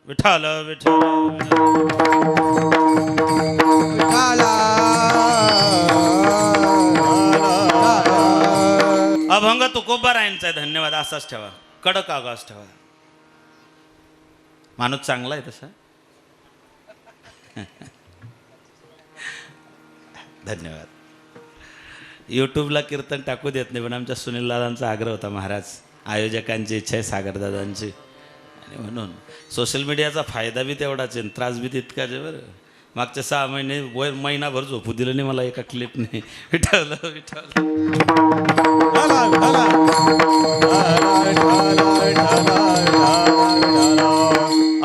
विठाल विठाल अभंग तुकोबारायांचा आहे. धन्यवाद. असाच ठेवा, कडक आवाज ठेवा. माणूस चांगला आहे तसा. धन्यवाद. यूट्यूबला कीर्तन टाकू देत नाही, पण आमच्या सुनील दादांचा आग्रह होता, महाराज आयोजकांची इच्छा आहे, सागरदादांची, आणि म्हणून सोशल मीडियाचा फायदा बी तेवढाच आहे, त्रास बी तितकाच आहे. बरं, मागच्या 6 महिने महिनाभर झोपू दिलं नाही मला एका क्लिपने. विठवलं विठवलं.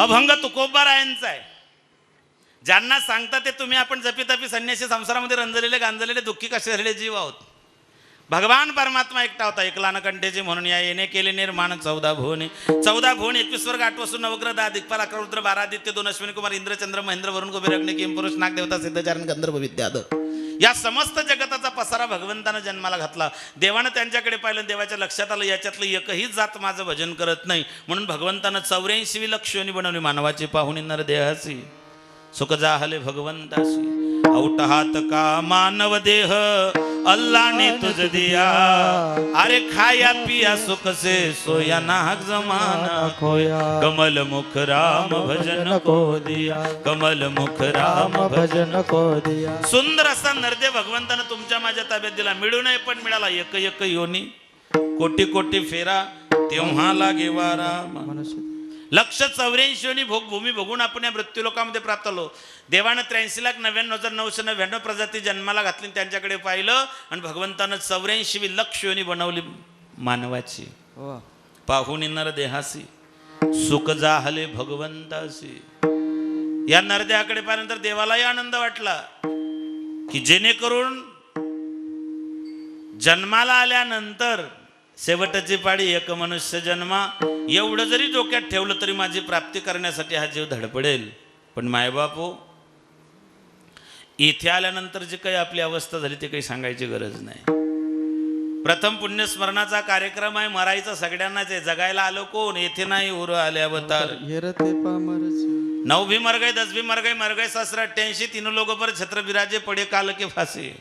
अभंग तुकोबारायांचा आहे. ज्यांना सांगता ते तुम्ही आपण जपीतपी संन्यासी संसारामध्ये रंजलेले गांजलेले दुःखी कसे जीव आहोत. भगवान परमात्मा एकटा होता, एकला न कंठेचे म्हणून या येणे केले निर्माण 14 भुवने. 14 भुवन 21 वर्ग 8 वसू नवग्रह 10 दिक्पाल 11 रुद्र 12 आदित्य 2 अश्विनी कुमार इंद्र चंद्र महेंद्र वरुण कुबेर अग्नी किम पुरुष नाग देवता सिद्धचारण गंधर्व विद्याधर. या समस्त जगताचा पसारा भगवंतानं जन्माला घातला. देवानं त्यांच्याकडे पाहिलं, देवाच्या लक्षात आलं याच्यातलं एकही जात माझं भजन करत नाही, म्हणून भगवंतानं 84 लक्ष योनी बनवली. मानवाची पाहुणी नर देहासी सुख जाहले भगवंताशी. औटहात का मानव देह अल्लाने तुझ दिया. अरे खाया पिया सुख से सोया नाहक जमाना खोया. कमल मुख राम भजन को दिया. कमल मुख राम भजन को दिया. सुंदर असा नरदेव भगवंतानं तुमच्या माझ्या ताब्यात दिला. मिळू नये पण मिळाला. एक एक योनी कोटी कोटी फेरा तेव्हा लागे वारा. लक्ष 84 योनी भोगभूमी भोगून आपण या मृत्यूलोकामध्ये प्राप्त झालो. देवानं 83,99,999 प्रजाती जन्माला घातली, त्यांच्याकडे पाहिलं आणि भगवंतानं 84 लक्ष योनी बनवली मानवाची. पाहुणी नर देहासी सुख जाहले भगवंतासी. या नरदेहाकडे पाहिल्यानंतर देवालाही आनंद वाटला की जेणेकरून जन्माला आल्यानंतर शेवटची पाळी एक मनुष्य जन्मा, एवढं जरी डोक्यात ठेवलं तरी माझी प्राप्ती करण्यासाठी हा जीव धडपडेल. पण मायबापो, इथे आल्यानंतर जी काही आपली अवस्था झाली ते काही सांगायची गरज नाही. प्रथम पुण्यस्मरणाचा कार्यक्रम आहे, मरायचं सगळ्यांनाच आहे. जगायला आलो कोण? येथे नाही उर आले अवतार. 9वी मर गए 10वीं मर गए मर गए 788 तीनों लोगों पर छत्र विराजे पड़े काल के फांसे.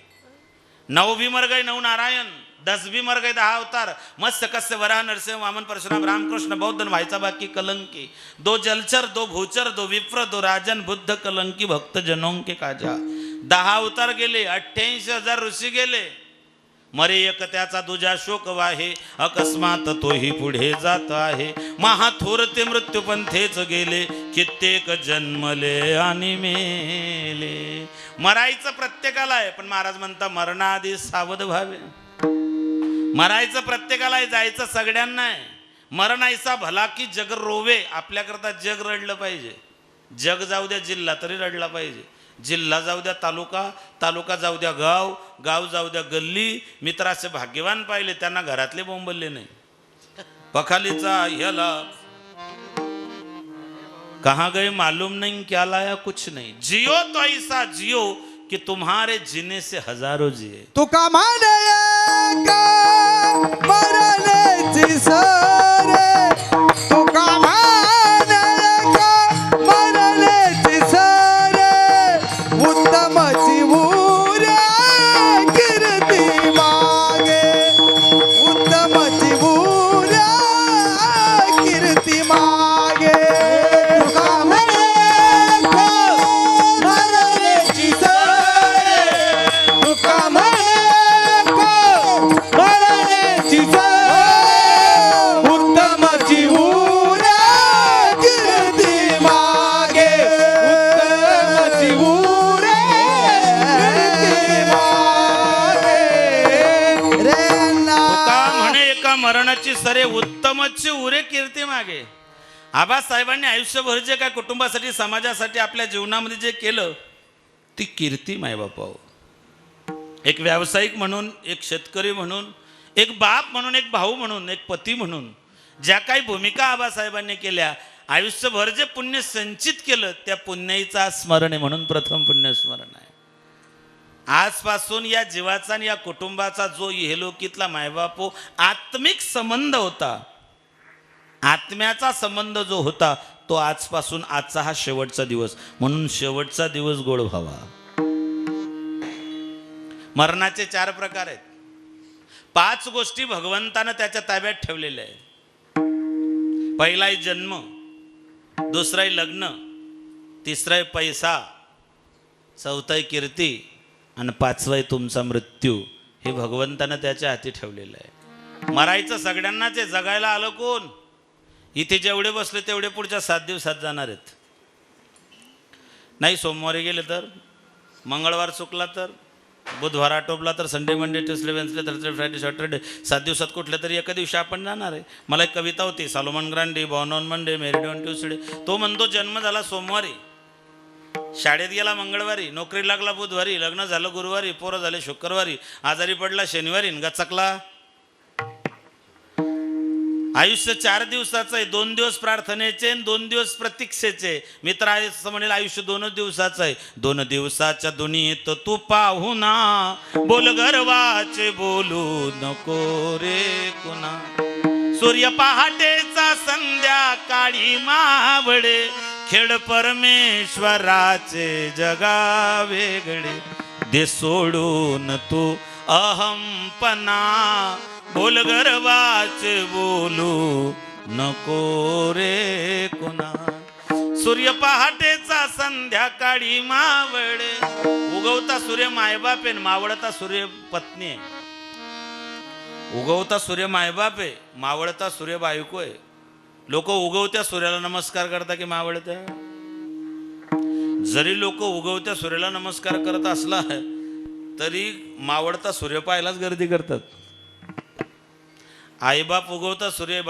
9वी मर गए 9 नारायण, 10वीं मर गए 10 अवतार. मत्स्य कस्य वराह नरसिंह वामन परशुराम रामकृष्ण बौद्ध व्हायचा बाकी कलंकी. 2 जलचर 2 भूचर 2 विप्र 2 राजन बुद्ध कलंकी भक्त जनों के काजा. 10 अवतार गेले, 88,000 ऋषी गेले. मरे एक त्याचा दुजा शोक वाहे, अकस्मात तोही पुढे जात आहे. महाथोर ते मृत्यू पंथेच गेले, कित्येक जन्मले आणि मेले. मरायचं प्रत्येकाला आहे, पण महाराज म्हणता मरणाआधी सावध व्हावे. मरायचं प्रत्येकाला आहे, जायचं सगळ्यांना आहे. मरण ऐसा भला की जग रोवे. आपल्याकरता जग रडलं पाहिजे. जग जाऊ द्या, जिल्हा तरी रडला पाहिजे. जिल्हा जाऊ द्या तालुका, तालुका जाऊ द्या गाव, गाव जाऊ द्या गल्ली. मित्राचे भाग्यवान पाहिले, त्यांना घरातले बोंबलले नाही. पखालीचा ह्याला कहाँ गए मालूम नहीं, क्या लाया कुछ नहीं. जियो तो ऐसा जियो कि तुम्हारे जीने से हजारों जिए. तुका माने मरण्याची सरे. तुका माने मरण्याची सरे. उत्तमची उरे कीर्ती मागे. उत्तमची उरे कीर्ती मागे. तुका माने मरण्याची सरे. तुका माने मरण्याची सरे. उत्तमची उरे कीर्ती मागे. उत्तमची उरे कीर्ती मागे. रे ना तुका म्हणे एका मरणाची सरे, उत्तमची उरे कीर्ती मागे. आबासाहेबांनी आयुष्यभर जे काय कुटुंबासाठी समाजासाठी आपल्या जीवनामध्ये जे केलं ती कीर्ती मायबापाव. एक व्यावसायिक म्हणून, एक शेतकरी म्हणून, एक बाप म्हणून, एक भाऊ म्हणून, एक पती म्हणून ज्या काही भूमिका आबासाहेबांनी केल्या, आयुष्यभर जे पुण्य संचित केलं त्या पुण्याईचा स्मरण आहे. म्हणून प्रथम पुण्यस्मरण आहे. आजपासून या जीवाचा आणि या कुटुंबाचा जो इहलोकीतला मायबापो आत्मिक संबंध होता, आत्म्याचा संबंध जो होता तो आजपासून आजचा हा शेवटचा दिवस, म्हणून शेवटचा दिवस गोड व्हावा. मरणाचे 4 प्रकार आहेत. 5 गोष्टी भगवंतानं त्याच्या ताब्यात ठेवलेल्या आहेत. पहिला आहे जन्म, दुसरा आहे लग्न, तिसरा आहे पैसा, चौथा आहे कीर्ती आणि 5वा आहे तुमचा मृत्यू. हे भगवंतानं त्याच्या हाती ठेवलेलं आहे. मरायचं सगळ्यांनाच आहे, जगायला आलं कोण? इथे जेवढे बसले तेवढे पुढच्या 7 दिवसात जाणार आहेत. नाही सोमवारी गेले तर, मंगळवार चुकला तर, बुधवार आटोपला तर, Sunday Monday Tuesday Wednesday Thursday Friday Saturday, 7 दिवसात कुठल्या तरी एका दिवशी आपण जाणार आहे. मला एक कविता होती, Solomon Grundy, born on Monday married on Tuesday. तो म्हणतो जन्म झाला सोमवारी, शाळेत गेला मंगळवारी, नोकरी लागला बुधवारी, लग्न झालं गुरुवारी, पोरं झाले शुक्रवारी, आजारी पडला शनिवारी, गचकला. आयुष्य 4 दिवसाचं आहे. 2 दिवस प्रार्थनेचे आणि 2 दिवस प्रतीक्षेचे. मित्र आहे असं म्हणेल आयुष्य 2 दिवसाचं आहे. 2 दिवसाच्या दुनियेत तू पाहुणा, बोल गर्वाचे बोलू नको रे कुणा. सूर्य पहाटेचा संध्याकाळी मावळे, खेळ परमेश्वराचे जगा वेगळे. दे सोडून तू अहंपणा, बोल गर्वाचे बोलू नको रे कुणा. सूर्य पहाटेचा संध्याकाळी मावळे. उगवता सूर्य मायबाप आहे, मावळता सूर्य पत्नी आहे. उगवता सूर्य मायबाप आहे, मावळता सूर्य बायको आहे. लोक उगवत्या सूर्याला नमस्कार करता की मावळत्या? जरी लोक उगवत्या सूर्याला नमस्कार करत असला तरी मावळता सूर्य पाहायलाच गर्दी करतात. आईबाप उगवता सूर्य,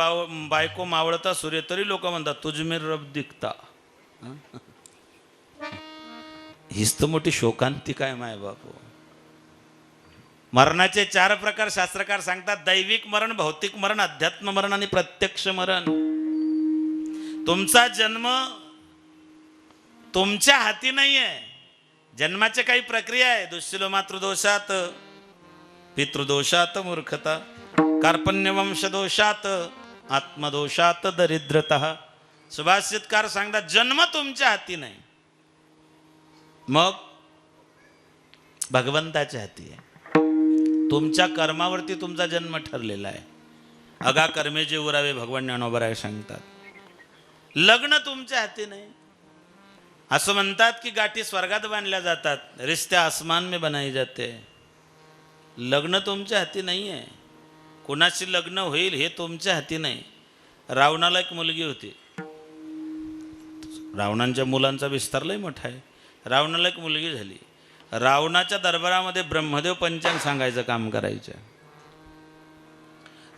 बायको मावळता सूर्य, तरी लोक म्हणतात तुझमे रब दिखता. हीच तर मोठी शोकांतिका आहे मायबाप. मरणाचे 4 प्रकार शास्त्रकार सांगतात. दैविक मरण, भौतिक मरण, अध्यात्म मरण आणि प्रत्यक्ष मरण. तुमचा जन्म तुमच्या हाती नाही आहे. जन्माचे काही प्रक्रिया आहे. दुःशील मातृदोषात, पितृदोषात मूर्खता, कार्पण्य वंशदोषात, आत्मदोषात दरिद्रता. सुभाषितकार सांगतात जन्म तुमच्या हाती नाही, मग भगवंताच्या हाती आहे. तुमच्या कर्मावरती तुमचा जन्म ठरलेला आहे. अगा कर्मे जे उरावे, भगवान ज्ञानोबराय सांगतात. लग्न तुमच्या हाती नाही. असं म्हणतात की गाठी स्वर्गात बांधल्या जातात, रिश्ते आसमान में बनाई जाते. लग्न तुमच्या हाती नाही आहे. कोणाशी लग्न होईल हे तुमच्या हाती नाही. रावणाला एक मुलगी होती. रावणांच्या मुलांचा विस्तार लय मोठा आहे. रावणाला एक मुलगी झाली. रावणाच्या दरबारामध्ये ब्रह्मदेव पंचांग सांगायचं काम करायचं.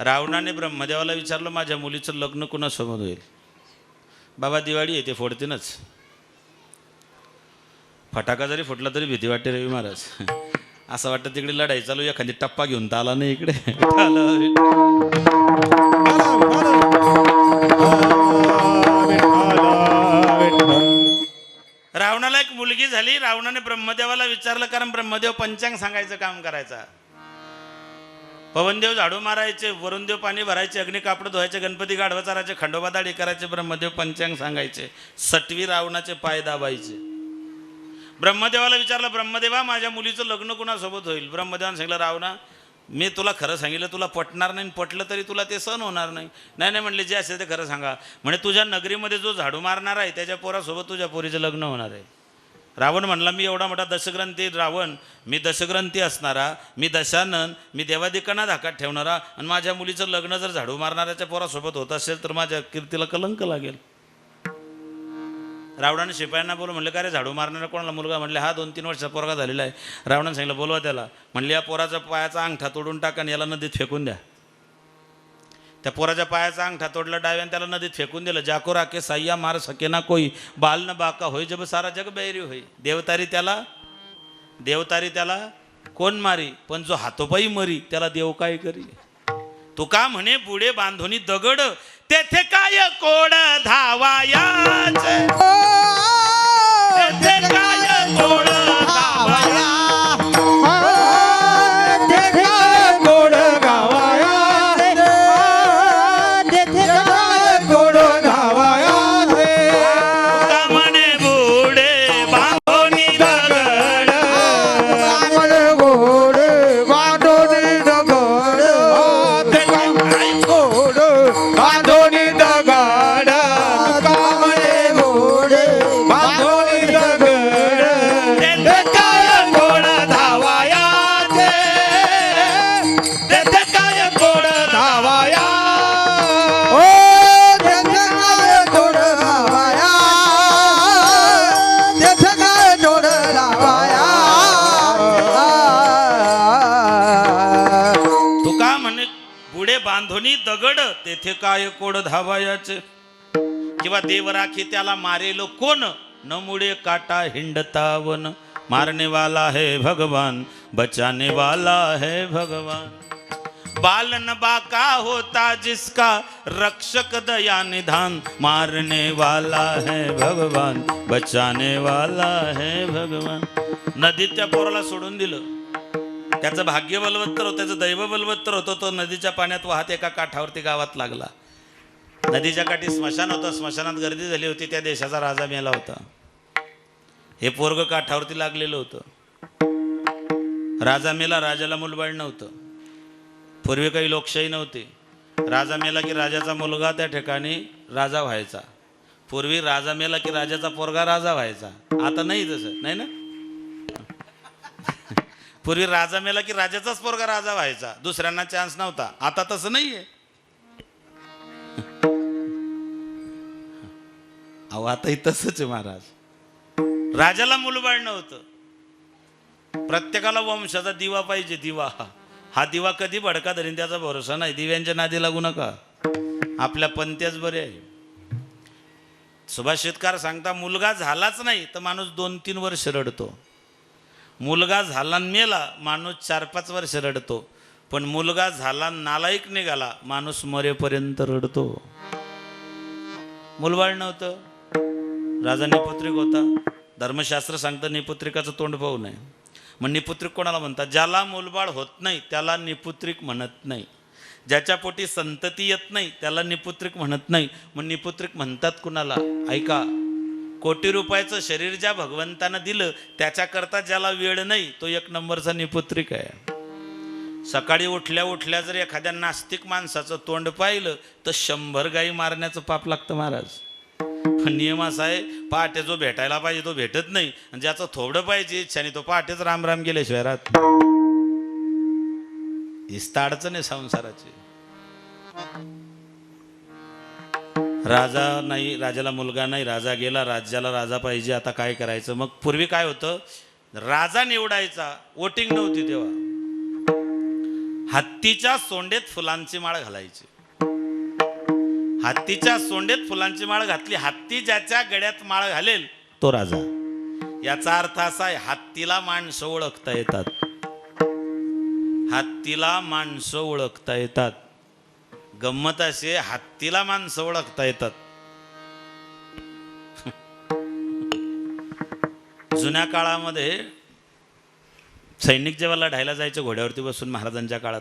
रावणाने ब्रह्मदेवाला विचारलं माझ्या मुलीचं लग्न कोणासोबत होईल? बाबा दिवाळी येते फोडतीनच. फटाका जरी फुटला तरी भीती वाटते रवी महाराज. असं वाटतं तिकडे लढाई चालू, एखादी टप्पा घेऊन तर आला नाही इकडे. रावणाला एक मुलगी झाली. रावणाने ब्रह्मदेवाला विचारलं, कारण ब्रह्मदेव पंचांग सांगायचं काम करायचा. पवनदेव झाडू मारायचे, वरुणदेव पाणी भरायचे, अग्नी कापड धुवायचे, गणपती गाढवा चारायचे, खंडोबा दाढी करायचे, ब्रह्मदेव पंचांग सांगायचे. सटवी रावणाचे पाय दाबायचे. ब्रह्मदेवाला विचारलं, ब्रह्मदेवा माझ्या मुलीचं लग्न कुणासोबत होईल? ब्रह्मदेवाने सांगितलं, रावणा मी तुला खरं सांगितलं, तुला पटणार नाही, पटलं तरी तुला ते सहन होणार नाही. नाही म्हणले, जे असेल ते खरं सांगा. म्हणे तुझ्या नगरीमध्ये जो झाडू मारणार आहे त्याच्या पोरासोबत तुझ्या पोरीचं लग्न होणार आहे. रावण म्हणला, मी एवढा मोठा दशग्रंथी रावण, मी दशग्रंथी असणारा, मी दशानन, मी देवादिकांना धाकात ठेवणारा, आणि माझ्या मुलीचं लग्न जर झाडू मारणाऱ्याच्या पोरासोबत होत असेल तर माझ्या कीर्तीला कलंक लागेल. रावणाने शिपायांना बोलू म्हणले, का रे झाडू मारणारा कोणाला मुलगा? म्हणले हा 2-3 वर्षाचा पोरगा झालेला आहे. रावणाने सांगितलं बोलवा त्याला. म्हणले या पोराच्या पायाचा अंगठा तोडून टाका आणि याला नदीत फेकून द्या. त्या पोराच्या पायाचा अंगठा तोडला डाव्याने, त्याला नदीत फेकून दिलं. जाको राके साह्या मार सके ना कोई, बाल न बाका होई जब सारा जग बैरी होई. देवतारी त्याला कोण मारी, पण जो हातोपाई मरी त्याला देव काय करी. तुका म्हणे पुढे बांधोनी दगड, तेथे काय कोड धावायाचे, तेथे काय कोड धावाया, तेथे काय गोड गावाया, तेथे काय गोड गावाया. बांधोनी दगड तेथे काय कोड धावायाचे, किंवा देव राखी त्याला मारेलो कोण, न मुळे काटा हिंडतावन, मारने वाला है भगवान बचाने वाला है भगवान। बालन बाका होता जिसका रक्षक दया निधान, मारने वाला है भगवान बचाने वाला है भगवान। नदीत त्या पोराला सोडून दिलं, त्याचं भाग्य बलवत्तर होतं, त्याचं दैव बलवत्तर होतं, तो नदीच्या पाण्यात वाहत एका काठावरती गावात लागला। नदीच्या काठी स्मशान होतं, स्मशानात गर्दी झाली होती, त्या देशाचा राजा मेला होता, हे पोरग काठावरती लागलेलं होतं। राजा मेला, राजाला मुलबाळ नव्हतं, पूर्वी काही लोकशाही नव्हती, राजा मेला की राजाचा मुलगा त्या ठिकाणी राजा व्हायचा, पूर्वी राजा मेला की राजाचा पोरगा राजा व्हायचा, आता नाही तसं, नाही ना, पूर्वी राजा मेला की राजाचाच पोरगा राजा व्हायचा, दुसऱ्यांना चान्स नव्हता, आता तसं नाहीये। अहो आताही तसंच आहे महाराज, राजाला मुलबाळ नव्हतं, प्रत्येकाला वंशाचा दिवा पाहिजे, दिवा, हा दिवा कधी भडका धरीन त्याचा भरोसा नाही, दिव्यांच्या नादी लागू नका, आपल्या पंथ्याच बरे आहे। सुभाषितकार सांगता, मुलगा झालाच नाही तर माणूस 2-3 वर्ष रडतो, मुलगा झाला मेला माणूस 4-5 वर्ष रडतो, पण मुलगा झाला नालायक निघाला माणूस मरेपर्यंत रडतो। मुलबाळ नव्हतं, राजा निपुत्रिक होता, धर्मशास्त्र सांगतं निपुत्रिकाचं तोंड पाहू नये, मग निपुत्रिक कोणाला म्हणतात, ज्याला मुलबाळ होत नाही त्याला निपुत्रिक म्हणत नाही, ज्याच्या पोटी संतती येत नाही त्याला निपुत्रिक म्हणत नाही, मग निपुत्रिक म्हणतात कुणाला, ऐका, कोटी रुपयाचं शरीर ज्या भगवंतानं दिलं त्याच्याकरता ज्याला वेळ नाही तो 1 नंबरचा निपुत्रिक आहे। सकाळी उठल्या उठल्या जर एखाद्या नास्तिक माणसाचं तोंड पाहिलं तर 100 गायी मारण्याचं पाप लागतं महाराज। नियम असा आहे, पहाटे जो भेटायला पाहिजे तो भेटत नाही, आणि ज्याचं थोबडं पाहिजे इच्छाने तो पहाटेच राम राम गेल्याशिवाय राहत, हीच अडचण आहे संसाराची। राजा नाही, राजाला मुलगा नाही, राजा गेला, राज्याला राजा पाहिजे, आता काय करायचं? मग पूर्वी काय होतं, राजा निवडायचा, वोटिंग नव्हती तेव्हा, हत्तीच्या सोंडेत फुलांची माळ घालायची, हत्तीच्या सोंडेत फुलांची माळ घातली, हत्ती ज्याच्या गळ्यात माळ घालेल तो राजा। याचा अर्थ असा आहे, हत्तीला माणसं ओळखता येतात, हत्तीला माणसं ओळखता येतात, गंमत अशी आहे, हत्तीला माणसं ओळखता येतात। जुन्या काळामध्ये सैनिक जेव्हा लढायला जायचे घोड्यावरती बसून, महाराजांच्या काळात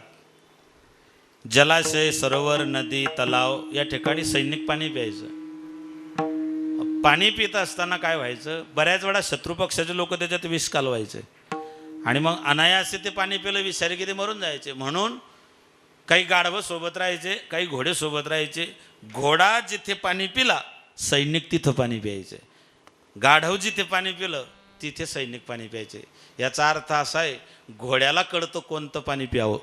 जलाशय, सरोवर, नदी, तलाव या ठिकाणी सैनिक पाणी प्यायचं। पाणी पित असताना काय व्हायचं, बऱ्याच वेळा शत्रू पक्षाचे लोक त्याच्यात विष कालवायचे, आणि मग अनायासे ते पाणी पिलं विषारी की ते मरून जायचे, म्हणून काही गाढवं सोबत राहायचे, काही घोडे सोबत राहायचे, घोडा जिथे पाणी पिला सैनिक तिथं पाणी प्यायचे, गाढव जिथे पाणी पिलं तिथे सैनिक पाणी प्यायचे। याचा अर्थ असा आहे, घोड्याला कळतं कोणतं पाणी प्यावं,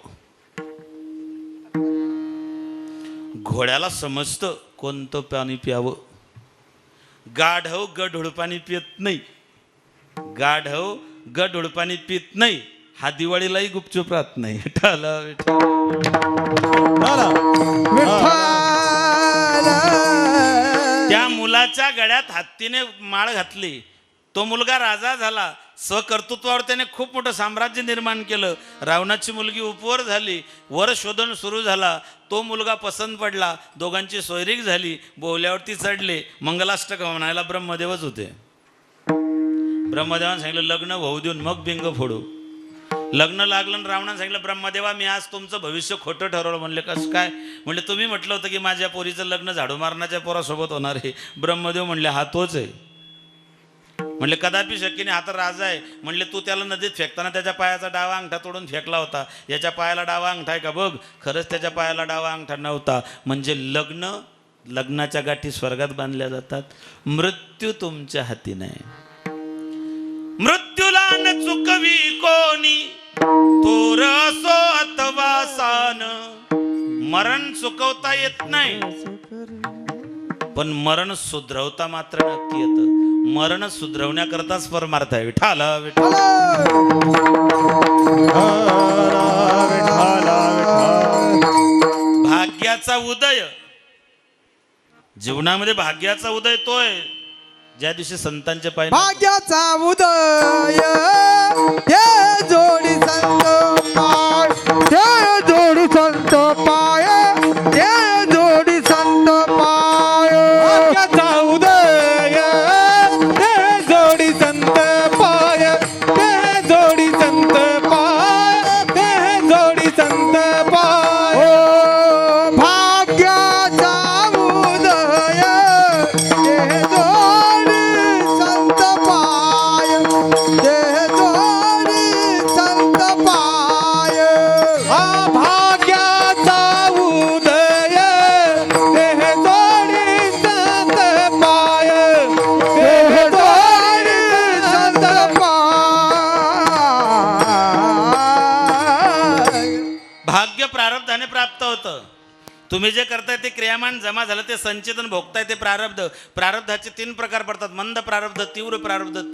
घोड्याला समजतं कोणतं पाणी प्यावं, गाढव गढूळ पाणी पित नाही, गाढव गढूळ पाणी पित नाही, हा दिवाळीलाही गुपचूप राहत नाही। त्या मुलाच्या गळ्यात हत्तीने माळ घातली, तो मुलगा राजा झाला, स्वकर्तृत्वावर त्याने खूप मोठं साम्राज्य निर्माण केलं, रावणाची मुलगी उपवर झाली, वर शोधन सुरू झाला, तो मुलगा पसंत पडला, दोघांची सोयरीक झाली, बोहल्यावरती चढले, मंगलाष्टक म्हणायला ब्रह्मदेवच होते, ब्रह्मदेवानं सांगितलं लग्न होऊ देऊन मग बिंग फोडू, लग्न लागलं, रावणानं सांगितलं ब्रह्मदेवा मी आज तुमचं भविष्य खोटं ठरवलं, म्हणले कसं काय, म्हणले तुम्ही म्हटलं होतं की माझ्या पोरीचं लग्न झाडू मारण्याच्या पोरासोबत होणार आहे, ब्रह्मदेव म्हणले हा तोच आहे, म्हणले कदापि शक्य नाही, हा तर राजा आहे, म्हणले तू त्याला नदीत फेकताना त्याच्या पायाचा डावा अंगठा तोडून फेकला होता, याच्या पायाला डावा अंगठा आहे का बघ, खरंच त्याच्या पायाला डावा अंगठा नव्हता, म्हणजे लग्नाच्या गाठी स्वर्गात बांधल्या जातात, मृत्यू तुमच्या हाती नाही, मृत्यूला न चुकवी कोणी, थोर असो अथवा सान, मरण चुकवता येत नाही पण मरण सुधरवता मात्र नक्की येतं, मरण सुधरवण्याकरताच परमार्थ आहे। विठाल विठाल भाग्य भाग्याचा उदय, जीवनामध्ये भाग्याचा उदय तोय ज्या दिवशी संतांचे पाय भाग्याचा उदय हे जोडी संत पाय, हे जोडी संत पाय, हे जोडी संत पाय. भाग्याचा उदय हे जोडी संत पाय, हे जोडी संत पाय, हे जोडी संत पाय. ओ भाग्याचा उदय हे जोडी संत पाय, हे जोडी संत पाय. हा भाग्याचा उदय हे जोडी संत पाय, हे जोडी संत पाय. भाग्य प्रारब्धाने प्राप्त होतं. तुम्ही जे करताय ते क्रियामान जमा झालं, ते संचित आणि भोगताय ते प्रारब्ध. प्रारब्धाचे 3 प्रकार पडतात: मंद प्रारब्ध,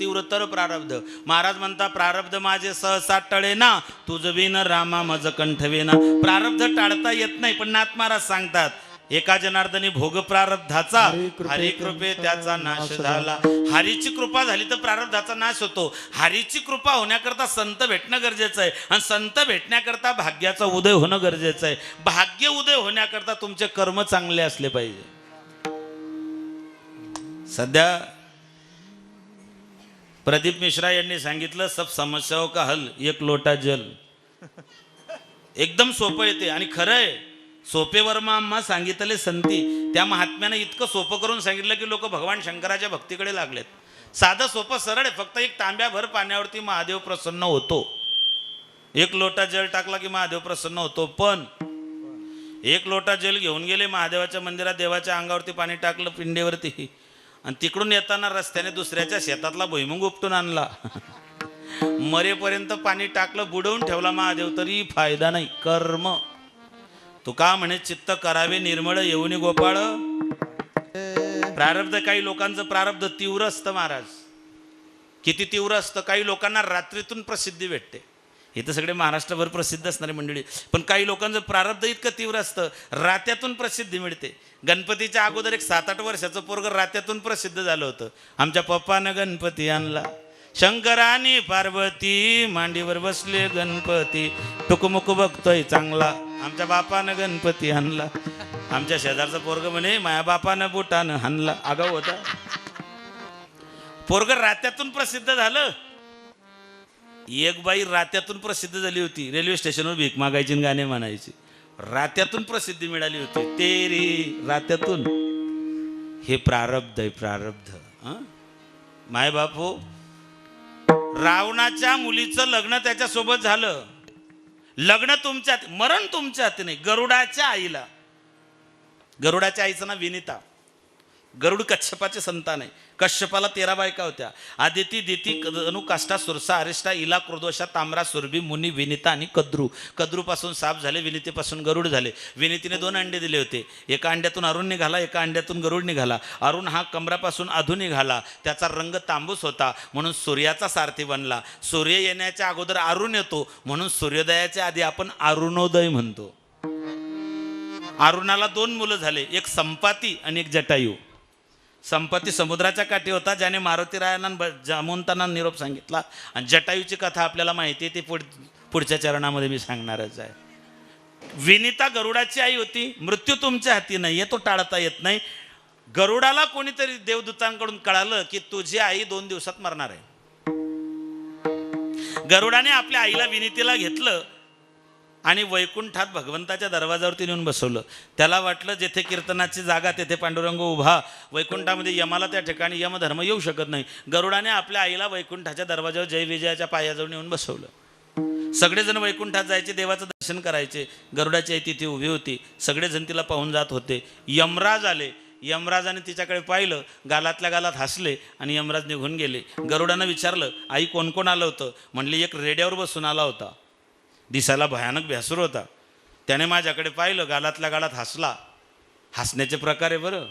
तीव्रतर प्रारब्ध. महाराज म्हणता, प्रारब्ध माझे सहसा टळेना, तुझ विन रामा मज कंठवेना. प्रारब्ध टाळता येत नाही, पण नाथ महाराज सांगतात, एका जनार्दनी भोग प्रारब्धाचा, हरी कृपे त्याचा नाश झाला. हरीची कृपा झाली तर प्रारब्धाचा नाश होतो. हरीची कृपा होण्याकरता संत भेटणं गरजेचं आहे, आणि संत भेटण्याकरता भाग्याचा उदय होणं गरजेचं आहे. भाग्य उदय होण्याकरता तुमचे कर्म चांगले असले पाहिजे. सध्या प्रदीप मिश्रा यांनी सांगितलं, सब समस्याओं का हल एक लोटा जल. एकदम सोपं येते आणि खरं आहे. सोपे वर्मा अम्मा सांगितले संती, त्या महात्म्यानं इतकं सोपं करून सांगितलं की लोक भगवान शंकराच्या भक्तीकडे लागलेत. साधं सोपं सरळ आहे. फक्त एक तांब्याभर पाण्यावरती महादेव प्रसन्न होतो. एक लोटा जल टाकला की महादेव प्रसन्न होतो. पण एक लोटा जल घेऊन गेले महादेवाच्या मंदिरात, देवाच्या अंगावरती पाणी टाकलं, पिंडेवरती, आणि तिकडून येताना रस्त्याने दुसऱ्याच्या शेतातला भुईमुग उपटून आणला. मरेपर्यंत पाणी टाकलं, बुडवून ठेवला महादेव, तरी फायदा नाही. कर्म तू का म्हणे, चित्त करावे निर्मळ येऊनी गोपाळ. प्रारब्ध, काही लोकांचं प्रारब्ध तीव्र असतं महाराज. किती तीव्र असतं, काही लोकांना रात्रीतून प्रसिद्धी भेटते. हे तर सगळे महाराष्ट्रभर प्रसिद्ध असणारी मंडळी. पण काही लोकांचं प्रारब्ध इतकं तीव्र असतं, रात्यातून प्रसिद्धी मिळते. गणपतीच्या अगोदर एक 7-8 वर्षाचं पोरग रात्यातून प्रसिद्ध झालं होतं. आमच्या पप्पानं गणपती आणला, शंकरानी पार्वती मांडीवर बसले गणपती, टुकमुक बघतोय चांगला, आमच्या बापानं गणपती आणला. आमच्या शेजारचं पोरग म्हणे, माया बापानं बुटानं हाणला. आगाऊ होता पोरग. रात्यातून प्रसिद्ध झालं. एक बाई रात्यातून प्रसिद्ध झाली होती, रेल्वे स्टेशनवर भीक मागायची आणि गाणे म्हणायची. रात्यातून प्रसिद्धी मिळाली होती. तेरी रात्यातून. हे प्रारब्ध आहे, प्रारब्ध. माय बापू, रावणाच्या मुलीचं लग्न त्याच्यासोबत झालं. लग्न तुमच्या, मरण तुमच्या हाती नाही. गरुडाच्या आईला, गरुडाच्या आईचं नाव विनिता. गरुड कश्यपाचे संतान आहे. कश्यपाला 13 बायका होत्या. आदिती, दिती, अनु, काष्टा, सुरसा, अरिष्टा, इला, क्रोधोषा, ताम्रा, सुरभी, मुनी, विनिता आणि कद्रू. कद्रूपासून साप झाले, विनितेपासून गरुड झाले. विनितीने 2 अंडे दिले होते. एका अंड्यातून अरुण निघाला, एका अंड्यातून गरुड निघाला. अरुण हा कमरापासून अधू निघाला. त्याचा रंग तांबूस होता, म्हणून सूर्याचा सारथी बनला. सूर्य येण्याच्या अगोदर अरुण येतो, म्हणून सूर्योदयाच्या आधी आपण अरुणोदय म्हणतो. अरुणाला 2 मुलं झाले, एक संपाती आणि एक जटायू. संपत्ती समुद्राच्या काठी होता, ज्याने मारुतीरायांना जामवंतांना निरोप सांगितला. आणि जटायूची कथा आपल्याला माहिती आहे, ती पुढच्या चरणामध्ये मी सांगणारच आहे. विनिता गरुडाची आई होती. मृत्यू तुमच्या हाती नाही आहे, तो टाळता येत नाही. गरुडाला कोणीतरी देवदूतांकडून कळालं की तुझी आई 2 दिवसात मरणार आहे. गरुडाने आपल्या आईला विनितीला घेतलं आणि वैकुंठात भगवंताच्या दरवाजावरती नेऊन बसवलं. त्याला वाटलं जेथे कीर्तनाची जागा तेथे पांडुरंग उभा. वैकुंठामध्ये यमाला त्या ठिकाणी यमधर्म येऊ शकत नाही. गरुडाने आपल्या आईला वैकुंठाच्या दरवाजावर जय विजयाच्या पायाजवळ नेऊन बसवलं. सगळेजण वैकुंठात जायचे, देवाचं दर्शन करायचे. गरुडाची आई तिथे उभी होती. सगळेजण तिला पाहून जात होते. यमराज आले. यमराजाने तिच्याकडे पाहिलं, गालातल्या गालात हसले आणि यमराज निघून गेले. गरुडानं विचारलं, आई कोण कोण आलं होतं? म्हणली, एक रेड्यावर बसून आला होता, दिसायला भयानक भ्यासूर होता. त्याने माझ्याकडे पाहिलं, गालातल्या गालात हसला. हसण्याचे प्रकार आहे बरं.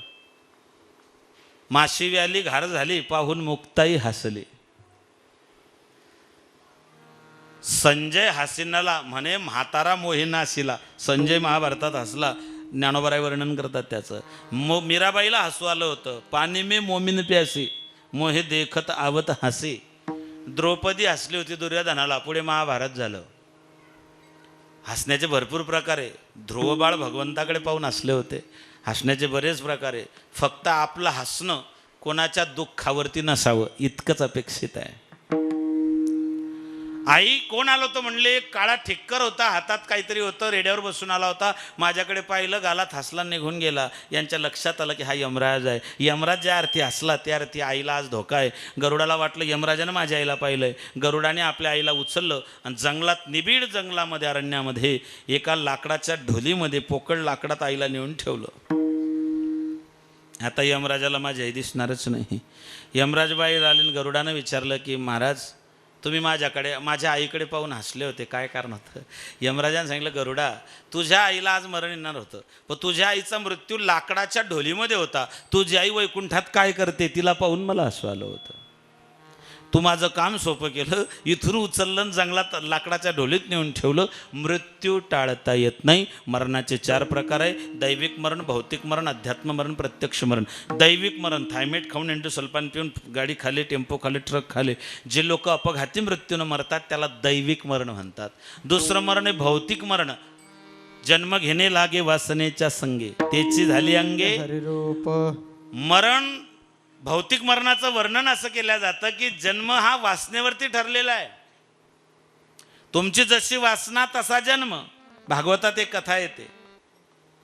माशी व्याली घार झाली, पाहून मुक्ताई हसली. संजय हसीनाला म्हणे म्हातारा मोहिनाशीला. संजय महाभारतात हसला. ज्ञानोबाराय वर्णन करतात त्याचं. मीराबाईला हसू आलं होतं. पाणी में मोमिन प्यासी मोहे देखत आवत हसी. द्रौपदी हसली होती दुर्योधनाला. पुढे महाभारत झालं. हसण्याचे भरपूर प्रकार आहे. ध्रुवबाळ भगवंताकडे पाहून हसले होते. हसण्याचे बरेच प्रकार आहे. फक्त आपलं हसणं कोणाच्या दुःखावरती नसावं इतकंच अपेक्षित आहे. आई कोण आलो होतं म्हणले. काळा ठिक्कर होता, हातात काहीतरी होतं, रेड्यावर बसून आला होता. माझ्याकडे पाहिलं, गालात हसला, निघून गेला. यांच्या लक्षात आलं की हा यमराज आहे. यमराज ज्या अर्थी हसला त्या अर्थी आईला आज धोका आहे. गरुडाला वाटलं यमराजानं माझ्या आईला पाहिलंय. गरुडाने आपल्या आईला उचललं आणि जंगलात, निबिड जंगलामध्ये, अरण्यामध्ये एका लाकडाच्या ढोलीमध्ये, पोकळ लाकडात आईला नेऊन ठेवलं. आता यमराजाला माझी आई दिसणारच नाही. यमराज बाहेर आले. गरुडानं विचारलं की महाराज तुम्ही माझ्या आईकडे पाहून हसले होते, काय कारण होतं? यमराजाने सांगितलं, गरुडा तुझ्या आईला आज मरण येणार होतं, पण तुझ्या आईचा मृत्यू लाकडाच्या ढोलीमध्ये होता. तुझी आई वैकुंठात काय करते तिला पाहून मला हसू आलं होतं. तू माझं काम सोपं केलं. इथून उचललं, जंगलात लाकडाच्या ढोलीत नेऊन ठेवलं. मृत्यू टाळता येत नाही. मरणाचे 4 प्रकार आहे. दैविक मरण, भौतिक मरण, अध्यात्म मरण, प्रत्यक्ष मरण. दैविक मरण थायमेट खाऊन, एंडोसल्फान पिऊन, गाडी खाली, टेम्पो खाली, ट्रक खाली जे लोक अपघाती मृत्यूनं मरतात त्याला दैविक मरण म्हणतात. दुसरं मरण आहे भौतिक मरण. जन्म घेणे लागे वासनेच्या संगे, त्याची झाली अंगे हरिरूप. मरण, भौतिक मरणाचं वर्णन असं केलं जातं की जन्म हा वासनेवरती ठरलेला आहे. तुमची जशी वासना तसा जन्म. भागवतात एक कथा येते.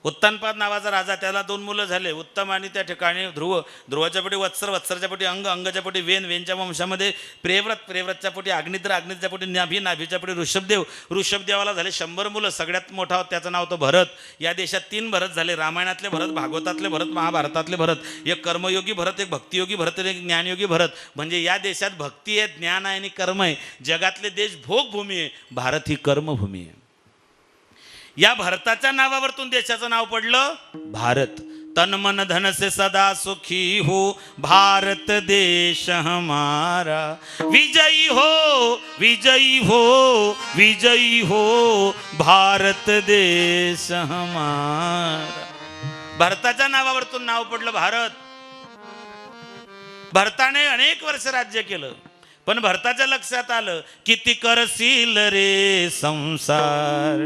उत्तानपाद नावाचा राजा, त्याला 2 मुलं झाले. उत्तम आणि त्या ठिकाणी ध्रुव. ध्रुवाच्या पोटी वत्सर, वत्सरच्या पोटी अंग, अंगाच्या पोटी वेन, वेनच्या वंशामध्ये प्रेव्रत, प्रेव्रतच्या पोटी अग्निद्र, अग्निद्रच्या पोटी नाभी, नाभीच्या पोटी ऋषभदेव. ऋषभदेवाला झाले 100 मुलं. सगळ्यात मोठा होता त्याचं नाव होतं भरत. या देशात 3 भरत झाले. रामायणातले भरत, भागवतातले भरत, महाभारतातले भरत. एक कर्मयोगी भरत, एक भक्तियोगी भरत, एक ज्ञानयोगी भरत. म्हणजे या देशात भक्ती आहे, ज्ञान आहे आणि कर्म आहे. जगातले देश भोगभूमी आहे, भारत ही कर्मभूमी आहे. या भारताच्या नावावरतून देशाचं नाव पडलं भारत. तन मन धन से सदा सुखी हो भारत देश हमारा. विजयी हो, विजयी हो, विजयी हो भारत देश हमारा. भारताच्या नावावरतून नाव पडलं भारत. भारताने अनेक वर्ष राज्य केलं, पण भरताच्या लक्षात आलं किती करशील रे संसार,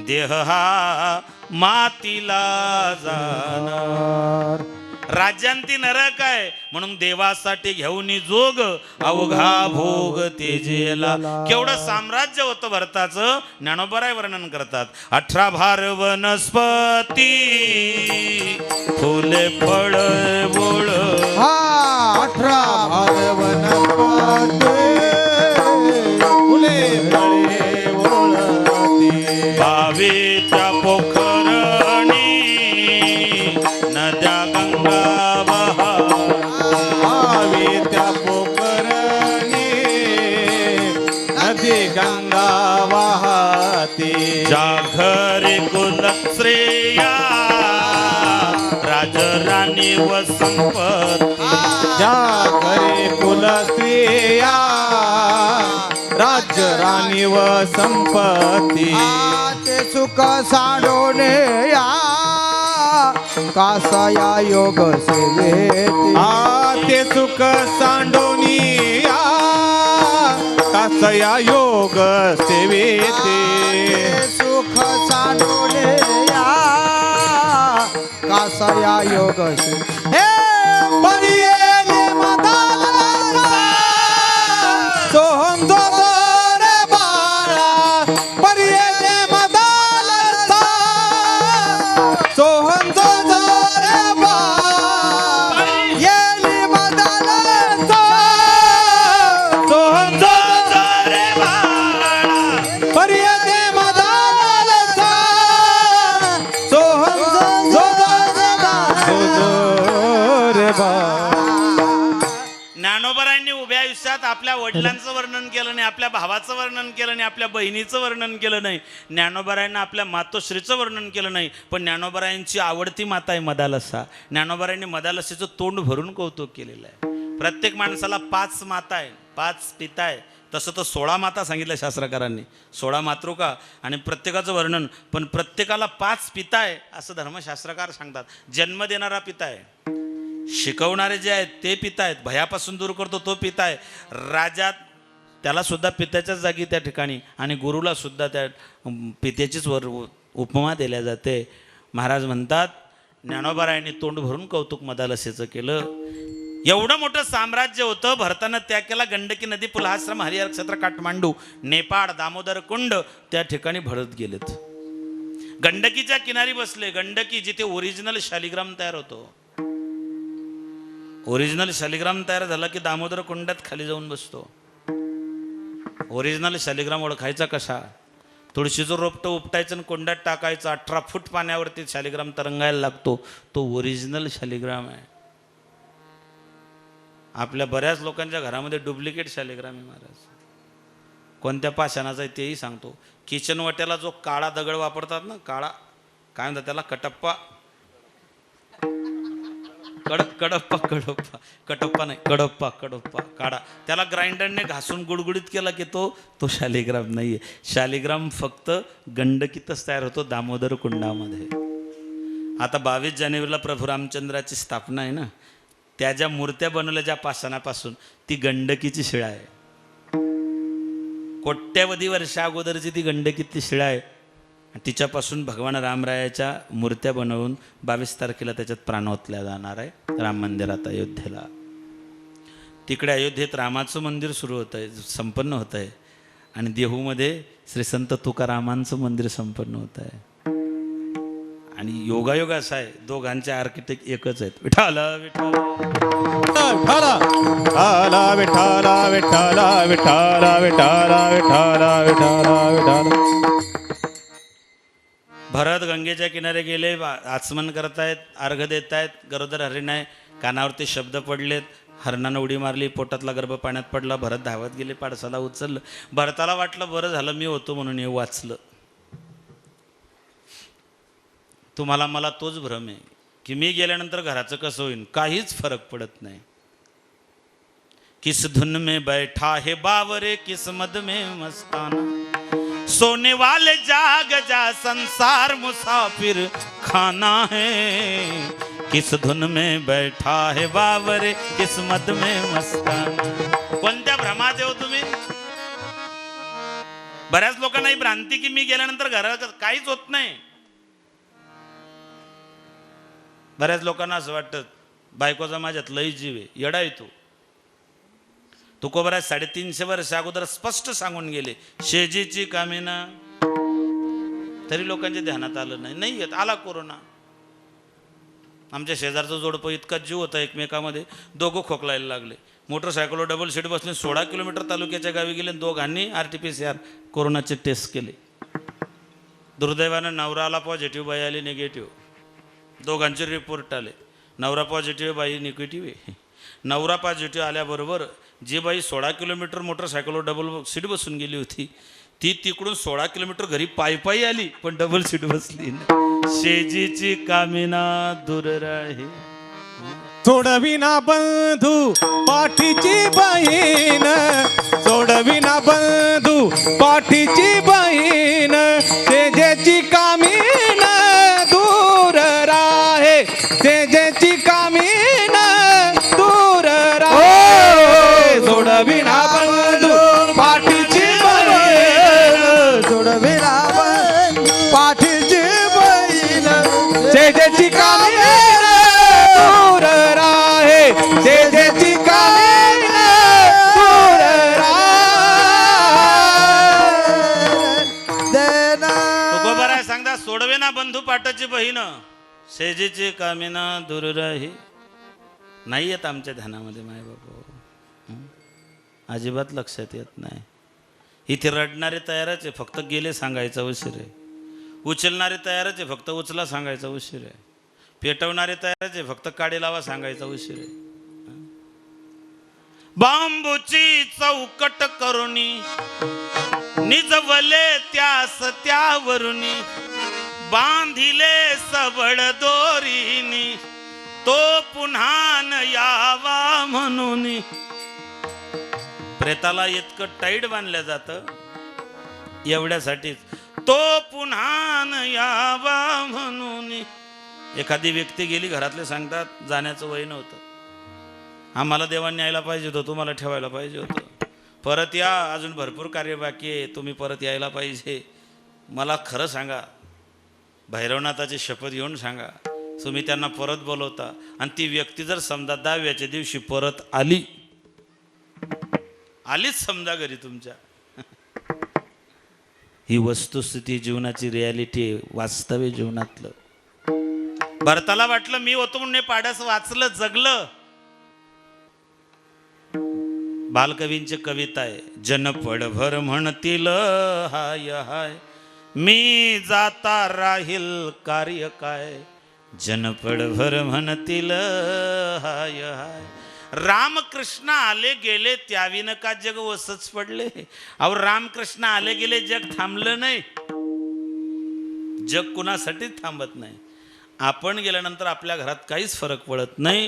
देह हा मातीला जाणार. राज्यांती नरक आहे म्हणून देवासाठी घेऊन जोग अवघा भोग तेजेला. केवढं साम्राज्य होतं भरताचं, ज्ञानोबाराय वर्णन करतात. 18 भार वनस्पती फुले फळ बोळ. 18 भार वनस्पती फुले फळे ओळती. 22 त्या पोखरणी नद्या गंगा वाहा. 22 त्या पोखरणी नदी गंगा वाहती. ज्या घरी कुल श्रेया राजराणी व संपत्ती. ज्या घरी कुल स्त्रिया राज्य राणी व संपत्ती. ते सुख सांडोने या कासया योग सेवेती. ते सुख सांडोनी या कासया योग सेवेती. सुख सांडोने या कासया योग सेवेती. परिये मदाला सोहम जो रे बाळा. परिये मदाला सोहम जो रे बाळा. येली मदाला सोहम जो रे बाळा. परिये मदाला सोहम जो रे बाळा. ज्ञानोबारायांनी उभ्या आयुष्यात आपल्या वडिलांचं वर्णन केलं नाही, आपल्या भावाचं वर्णन केलं नाही, आपल्या बहिणीचं वर्णन केलं नाही. ज्ञानोबारायांना आपल्या मातोश्रीचं वर्णन केलं नाही. पण ज्ञानोबारायांची आवडती माता आहे मदालसा. ज्ञानोबारायांनी मदालसेचं तोंड भरून कौतुक केलेलं आहे. प्रत्येक माणसाला 5 माता आहे. 5 पिता आहे. तसं तर 16 माता सांगितलं शास्त्रकारांनी, 16 मातृका आणि प्रत्येकाचं वर्णन. पण प्रत्येकाला 5 पिता आहे असं धर्मशास्त्रकार सांगतात. जन्म देणारा पिता आहे, शिकवणारे जे आहेत ते पिता आहेत, भयापासून दूर करतो तो पिता आहे, राजा त्याला सुद्धा पित्याच्याच जागी त्या ठिकाणी, आणि गुरुला सुद्धा त्या पित्याचीच उपमा दिल्या जाते. महाराज म्हणतात ज्ञानोबारायांनी तोंड भरून कौतुक मदालसेचं केलं. एवढं मोठं साम्राज्य होतं, भरतानं त्याग केला. गंडकी नदी, पुलहाश्रम, हरिहर क्षेत्र, काठमांडू, नेपाळ, दामोदर कुंड त्या ठिकाणी भरत गेलेत. गंडकीच्या किनारी बसले. गंडकी जिथे ओरिजिनल शालिग्राम तयार होतो, ओरिजिनल शालिग्राम तयार झाला की दामोदर कुंडात खाली जाऊन बसतो. ओरिजिनल शालिग्राम ओळखायचा कसा? तुळशीचं रोपटं उपटायचं आणि कोंडात टाकायचं. 18 फूट पाण्यावरती शालिग्राम तरंगायला लागतो. तो ओरिजिनल शालिग्राम आहे. आपल्या बऱ्याच लोकांच्या घरामध्ये डुप्लिकेट शालिग्राम आहे महाराज. कोणत्या पाषाणाचा आहे तेही सांगतो. किचन वाट्याला जो काळा दगड वापरतात ना, काळा काय म्हणतात त्याला, कटप्पा, कडप्पा कडप्पा कटप्पा नाही, कडप्पा काढा. त्याला ग्राइंडरने घासून गुडगुडीत केला की तो शालिग्राम नाहीये. शालिग्राम फक्त गंडकीतच तयार होतो, दामोदर कुंडामध्ये. आता 22 जानेवारीला प्रभू रामचंद्राची स्थापना आहे ना, त्या ज्या मूर्त्या बनवल्या ज्या पाषाणापासून, ती गंडकीची शिळा आहे. कोट्यवधी वर्षा अगोदरची ती गंडकीतली शिळा आहे. तिच्यापासून भगवान रामरायाच्या मूर्त्या बनवून 22 तारखेला त्याच्यात प्राण ओतल्या जाणार आहे राम मंदिरात अयोध्येला. तिकडे अयोध्येत रामाचं मंदिर सुरू होतं आहे, संपन्न होतं आहे. आणि देहूमध्ये श्री संत तुकारामांचं मंदिर संपन्न होतं आहे. आणि योगायोग असा आहे, दोघांचे आर्किटेक्ट एकच आहेत. विठ्ठल विठ्ठल विठ्ठला विठ्ठला विठ्ठला विठ्ठला विठ्ठला विठ्ठला विठ्ठला विठ्ठला. भरत गंगेच्या किनारे गेले, आचमन करतायत, अर्घ देत आहेत. गरोदर हरिण आहे, कानावरती शब्द पडलेत. हरणानं उडी मारली, पोटातला गर्भ पाण्यात पडला. भरत धावत गेले, पाडसाला उचललं. भरताला वाटलं बरं झालं मी होतो म्हणून हे वाचलं. तुम्हाला मला तोच भ्रम आहे की मी गेल्यानंतर घराचं कसं होईल. काहीच फरक पडत नाही. किस धुन में बैठा है बावरे, किस मद में मस्ताना, सोने वाले जाग जा, संसार मुसाफिर खाना है. किस धुन में बैठा है बावरे, किस मद में मस्ताना. कोणत्या भ्रमात आहे हो तुम्ही? बऱ्याच लोकांना ही भ्रांती की मी गेल्यानंतर घरात काहीच होत नाही. बऱ्याच लोकांना असं वाटतं बायकोचा माझ्यात लई जीव आहे. येडा येतो. तुकोबराज 350 वर्ष अगोदर स्पष्ट सांगून गेले, शेजीची कामिना. तरी लोकांच्या ध्यानात आलं नाही. नाही येत. आला कोरोना. आमच्या शेजारचं जोडपं इतका जीव होता एकमेकामध्ये, दोघं खोकलायला लागले. मोटरसायकलवर डबल सीट बसले, 16 किलोमीटर तालुक्याच्या गावी गेले. दोघांनी RT-PCR कोरोनाचे टेस्ट केले. दुर्दैवानं नवराला पॉझिटिव्ह, बाई आली निगेटिव्ह. दोघांचे रिपोर्ट आले. नवरा पॉझिटिव्ह, बाई निगेटिव्ह आहे. नवरा पॉझिटिव्ह आल्याबरोबर जी बाई 16 किलोमीटर मोटरसायकलवर डबल सीट बसून गेली होती, ती तिकडून 16 किलोमीटर घरी पायी आली, पण डबल सीट बसली. शेजीची कामिना दूर राही, सोडविना बंधू पाठीची बहीण, सोडविना बंधू पाठीची बहीण, शेजेची कामिन दूर राहे, शेजेची कामिन दूर राहे. सोडविना बंधू पाठीची बहीण, सोडविना बंधू पाठीची बहीण, शेजेची कामिन दूर राहे, शेजेची कामिन दूर तुकोबराज सांगता सोडवे ना बंधू पाटाची बहीण, शेजेची कामिना दूर राही. नाही येत आमच्या ध्यानामध्ये माय बाबा, अजिबात लक्षात येत नाही. इथे रडणारे तयारच आहे, फक्त गेले सांगायचा उशीर आहे. उचलणारे तयारच आहे, फक्त उचला सांगायचा उशीर आहे. पेटवणारे तयारच आहे, फक्त काडी लावा सांगायचा उशीर आहे. बांबूची चौकट करुणी निजवले त्यास त्यावरुनी, बांधिले सबळ दोरीनी, तो पुन्हा न यावा म्हणून. प्रेताला इतकं टाईट बांधलं जातं एवढ्यासाठीच तो पुन्हा न यावा म्हणून. एखादी व्यक्ती गेली, घरातले सांगतात जाण्याचं वय नव्हतं, आम्हाला देवांनी यायला पाहिजे होतं, तुम्हाला ठेवायला पाहिजे होतं, परत या, अजून भरपूर कार्य बाकी आहे, तुम्ही परत यायला पाहिजे. मला खरं सांगा, भैरवनाथाची शपथ घेऊन सांगा, तुम्ही त्यांना परत बोलवता आणि ती व्यक्ती जर समजा 10व्याच्या दिवशी परत आलीच समजा घरी तुमच्या, ही वस्तुस्थिती जीवनाची रियालिटी आहे, वास्तव आहे जीवनातलं. भरताला वाटलं मी होतो म्हणून पाड्यास वाचलं, जगलं. बालकवींची कविता आहे, जनपडभर म्हणतील हाय हाय, मी जाता राहील कार्य काय. जनपडभर म्हणतील हाय हाय. रामकृष्ण आले गेले त्याविन का जग वसच पडले. अहो रामकृष्ण आले गेले, जग थांबलं नाही. जग कुणासाठीच थांबत नाही. आपण गेल्यानंतर आपल्या घरात काहीच फरक पडत नाही.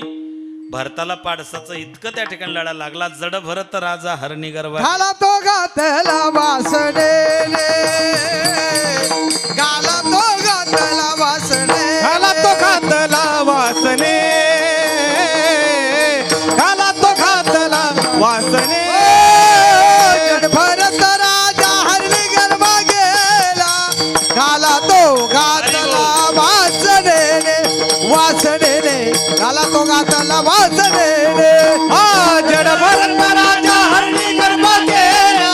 भरताला पाडसाचं इतकं त्या ठिकाणी लढा लागला, जड भरत राजा हरणी गर्भा घाला तो घातला वासने, घाला तो घातला वासने, घाला तो घातला वासने, घाला तो घातला वासने. भरत राजा हरणी गर्भा गेला, घाला तो घातला वासने, वासने घाला तो घातला वासने. जड भरत राजा हरणी गर्भा गेला,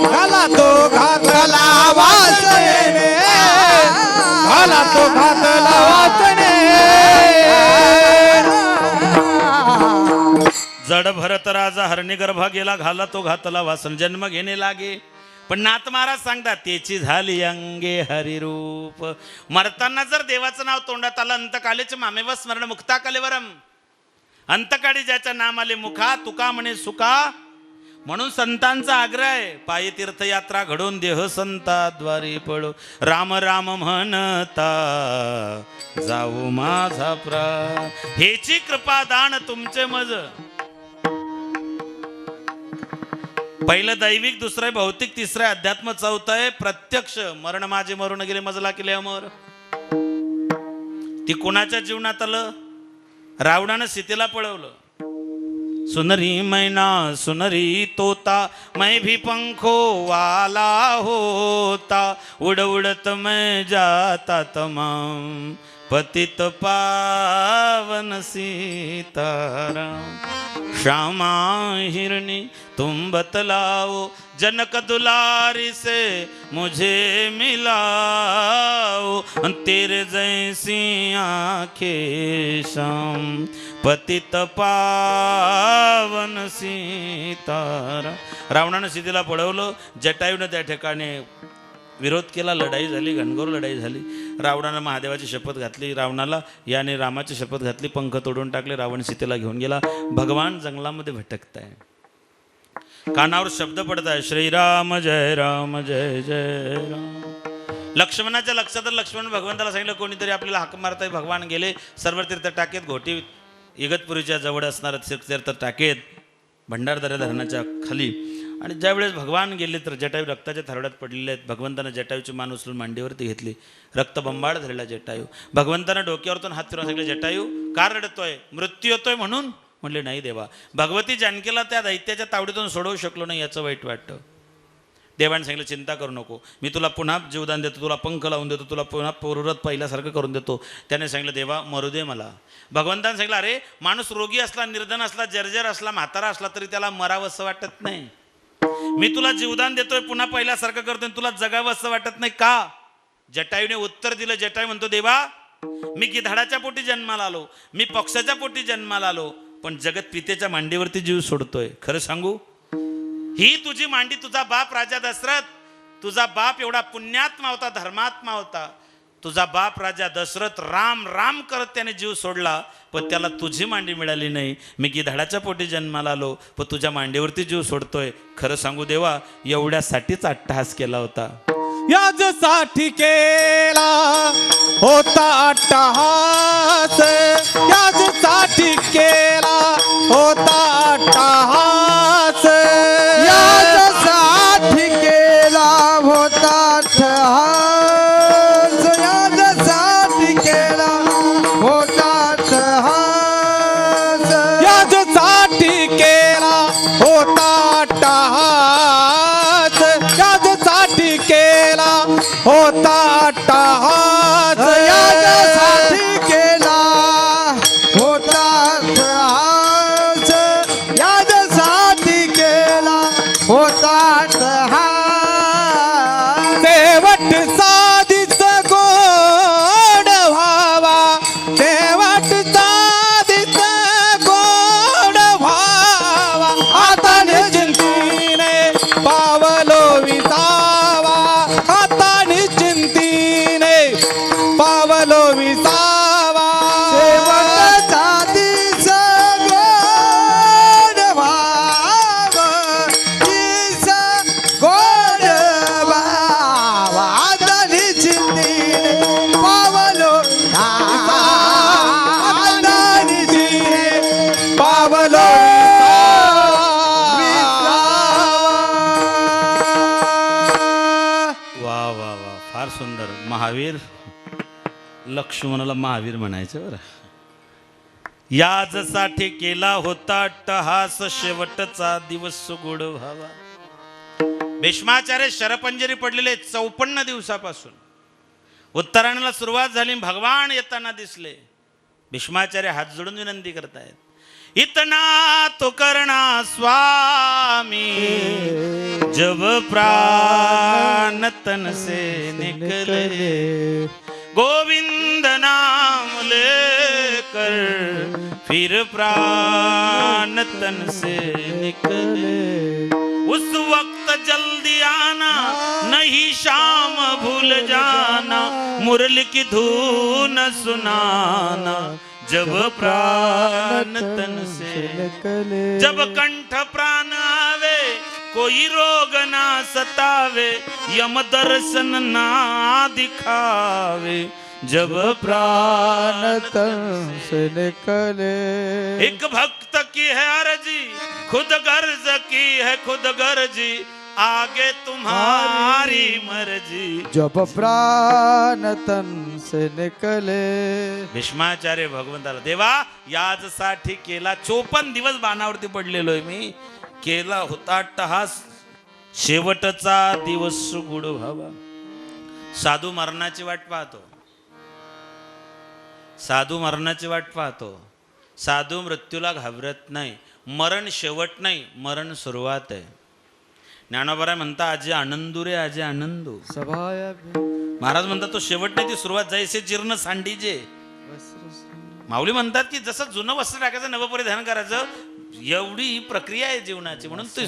घाला तो घातला वासने, घाला तो घातला वासने. जड भरत राजा हरणी गर्भा गेला, घाला तो घातला वासन. जन्म घेणे लागे, पण नाथ महाराज सांगतात त्याची झाली अंगे हरिरूप. मरताना जर देवाचं नाव तोंडात आलं, अंतकालेच मामेव स्मरण मुक्ता कलेवरम. अंतकाळी ज्याच्या नाम आले मुखा, तुका म्हणे सुका. म्हणून संतांचा आग्रह आहे, पायी तीर्थयात्रा घडून देह संताद्वारी पडो. राम राम म्हणता जाऊ माझा प्राण, हेची कृपा दान तुमचे मज. पहिलं दैविक, दुसरं भौतिक, तिसरं अध्यात्म, चौथं आहे प्रत्यक्ष. मरण माझे मरून गेले मजला केले अमर. ती कोणाच्या जीवनात आलं? रावणानं सीतेला पळवलं. सुनरी मैना सुनरी तोता, मैं भी पंखो वाला होता, उड़ उड़त मैं जाता तमाम, पतित पावन सीताराम. श्यामा हिरणी तुम बतलाओ, जनक दुलारी से मुझे मिलाओ, तेरे जैसी आंखें श्याम, पतित पावन सीताराम. रावणानं सीतेला पळवलं, जटायूनं त्या ठिकाणी विरोध केला, लढाई झाली, घनघोर लढाई झाली. रावणानं महादेवाची शपथ घातली, रावणाला याने रामाची शपथ घातली, पंख तोडून टाकले, रावण सीतेला घेऊन गेला. भगवान जंगलामध्ये भटकताय, कानावर शब्द पडत आहे, श्रीराम जय राम जय जय राम. लक्ष्मणाच्या लक्षात, लक्ष्मण भगवंताला सांगितलं कोणीतरी आपल्याला हाक मारताय. भगवान गेले सर्व तीर्थ टाकेत, घोटी इगतपुरीच्या जवळ असणारं तीर्थ टाकेत, भंडारदरा धरणाच्या खाली. आणि ज्यावेळेस भगवान गेले तर जटायू रक्ताच्या थारोड्यात पडलेले आहेत. भगवंतानं जटायूची मान उचलून मांडीवरती घेतली, रक्तबंबाळ झालेला जटायू. भगवंतानं डोक्यावरतून हात फिरवून सांगितले, जटायू का रडतोय? मृत्यू येतोय म्हणून? म्हणले नाही देवा, भगवती जानकीला त्या दैत्याच्या तावडीतून सोडवू शकलो नाही, याचं वाईट वाटतं. देवाने सांगितलं चिंता करू नको, मी तुला पुन्हा जीवदान देतो, तुला पंख लावून देतो, तुला पुन्हा पूर्वरत पहिल्यासारखं करून देतो. त्याने सांगितलं देवा मरू दे मला. भगवंताने सांगितलं अरे माणूस रोगी असला, निर्धन असला, जर्जर असला, म्हातारा असला तरी त्याला मरावं असं वाटत नाही. मी तुला जीवदान देतोय, पुन्हा पहिल्यासारखं करतोय, तुला जगावं असं वाटत नाही का? जटायूने उत्तर दिलं. जटायू म्हणतो देवा मी गिधाडाच्या पोटी जन्माला आलो, मी पक्षाच्या पोटी जन्माला आलो, पण जगत पितेच्या मांडीवरती जीव सोडतोय. खरं सांगू, ही तुझी मांडी, तुझा बाप राजा दशरथ, तुझा बाप एवढा पुण्यात्मा होता, धर्मात्मा होता. तुझा बाप राजा दशरथ राम राम करत त्याने जीव सोडला, पण त्याला तुझी मांडी मिळाली नाही. मी गिधाडाच्या पोटी जन्माला आलो, पण तुझ्या मांडीवरती जीव सोडतोय. खरं सांगू देवा, एवढ्यासाठीच अट्टहास केला होता, यासाठी केला होता अट्टहास, यासाठी केला होता अट्टहास. होता अट्टहास याजसाठी केला होता अट्टहास याजसाठी केला होता अट्टहास याजसाठी केला होता अट्टहास शेवट साधीच गोड व्हावा शेवट साधीच गोड व्हावा आता निश्चिंतीने पावलो विसावा आता निश्चिंतीने पावलो विसावा शेवट साधीच गोड व्हावा ईस गोड व्हावा आता निश्चिंतीने पावलो आता निश्चिंतीने पावलो वा वा वा फार सुंदर. महावीर लक्ष्मणाला महावीर म्हणायचं बरं. याजसाठी केला होता अट्टहास शेवटचा दिवस गोड व्हावा. भीष्माचार्य शरपंजरी पडलेले 54 दिवसापासून उत्तरायणाला सुरुवात झाली. भगवान येताना दिसले. भीष्माचार्य हात जोडून विनंती करतायत. इतना तो करना स्वामी जब प्राण तन से निकले गोविंद नाम लेकर फिर प्राण तन से निकले उस वक्त जल्दी आना नहीं शाम भूल जाना मुरली की धून सुनाना जब प्राण तन से निकले जब कंठ प्राण आवे कोई रोग ना सतावे यम दर्शन ना दिखावे जब प्राण तन से निकले एक भक्त की है अर्जी खुद गर्ज की है खुद गर्जी आगे तुम्हारी मर्जी जब प्राण तन से निकले. भीष्माचार्य भगवंताला देवा याजसाठी केला 54 दिवस बाणावरती पडलेलोय मी केला होता अट्टहास शेवटचा दिवस गुड व्हावा. साधू मरणाची वाट पाहतो. साधू मरणाची वाट पाहतो. साधू मृत्यूला घाबरत नाही. मरण शेवट नाही मरण सुरुवात आहे. ज्ञानोबा म्हणता आजी आनंदू रे आजी आनंदू. सभाया महाराज म्हणतात तो शेवट नाही ती सुरुवात जायचे जीर्ण सांडीजे. माऊली म्हणतात की जसं जुनं वस्त्र टाकायचं नवं परिधान करायचं एवढी ही प्रक्रिया आहे जीवनाची. म्हणून ती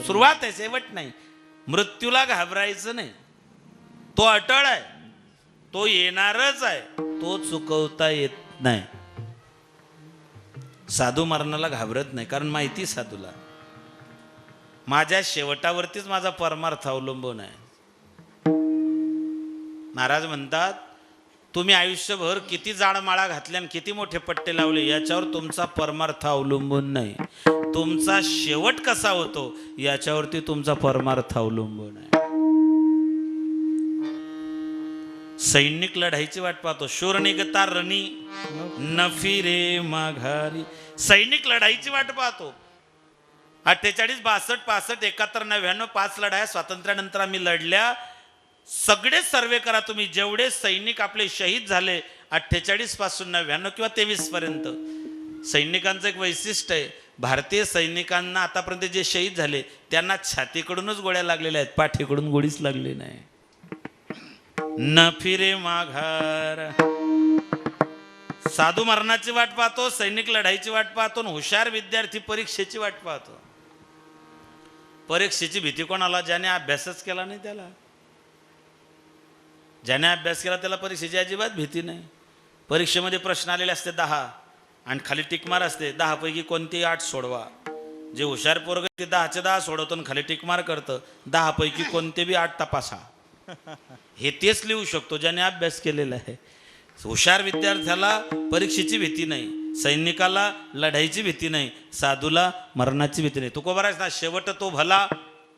सुरुवात आहे शेवट नाही. मृत्यूला घाबरायचं नाही. तो अटळ आहे. तो येणारच आहे. तो चुकवता येत नाही. साधू मरणाला घाबरत नाही कारण माहिती साधूला माझ्या शेवटावरतीच माझा परमार्थ अवलंबून आहे. महाराज म्हणतात तुम्ही आयुष्यभर किती जाड माळा घातल्या आणि किती मोठे पट्टे लावले याच्यावर तुमचा परमार्थ अवलंबून नाही. तुमचा शेवट कसा होतो याच्यावरती तुमचा परमार्थ अवलंबून आहे. सैनिक लढाईची वाट पाहतो. शूर निघता रणी न फिरे माघारी. सैनिक लढाईची वाट पाहतो. 48, 62, 65, 71, 99 5 लढाया स्वातंत्र्यानंतर आम्ही लढल्या. सगळे सर्वे करा तुम्ही जेवढे सैनिक आपले शहीद झाले 48 पासून 99 किंवा 23 पर्यंत. सैनिकांचं एक वैशिष्ट्य आहे. भारतीय सैनिकांना आतापर्यंत जे शहीद झाले त्यांना छातीकडूनच गोळ्या लागलेल्या आहेत. पाठीकडून गोळीच लागली नाही. न फिरे माघार. साधू मरणाची वाट पाहतो. सैनिक लढाईची वाट पाहतो. हुशार विद्यार्थी परीक्षेची वाट पाहतो. परीक्षेची भीती कोणाला? ज्याने अभ्यासच केला नाही त्याला. ज्याने अभ्यास केला त्याला परीक्षेची अजिबात भीती नाही. परीक्षेमध्ये प्रश्न आलेले असते 10 आणि खाली टिकमार असते 10 पैकी कोणती 8 सोडवा. जे हुशार पोरग ते 10चे 10 सोडवतो आणि खाली टिकमार करतं 10 पैकी कोणते बी 8 तपासा. हे तेच लिहू शकतो ज्याने अभ्यास केलेला आहे. हुशार विद्यार्थ्याला परीक्षेची भीती नाही. सैनिकाला लढाईची भीती नाही. साधूला मरणाची भीती नाही. तुकोबाराज ना शेवट तो भला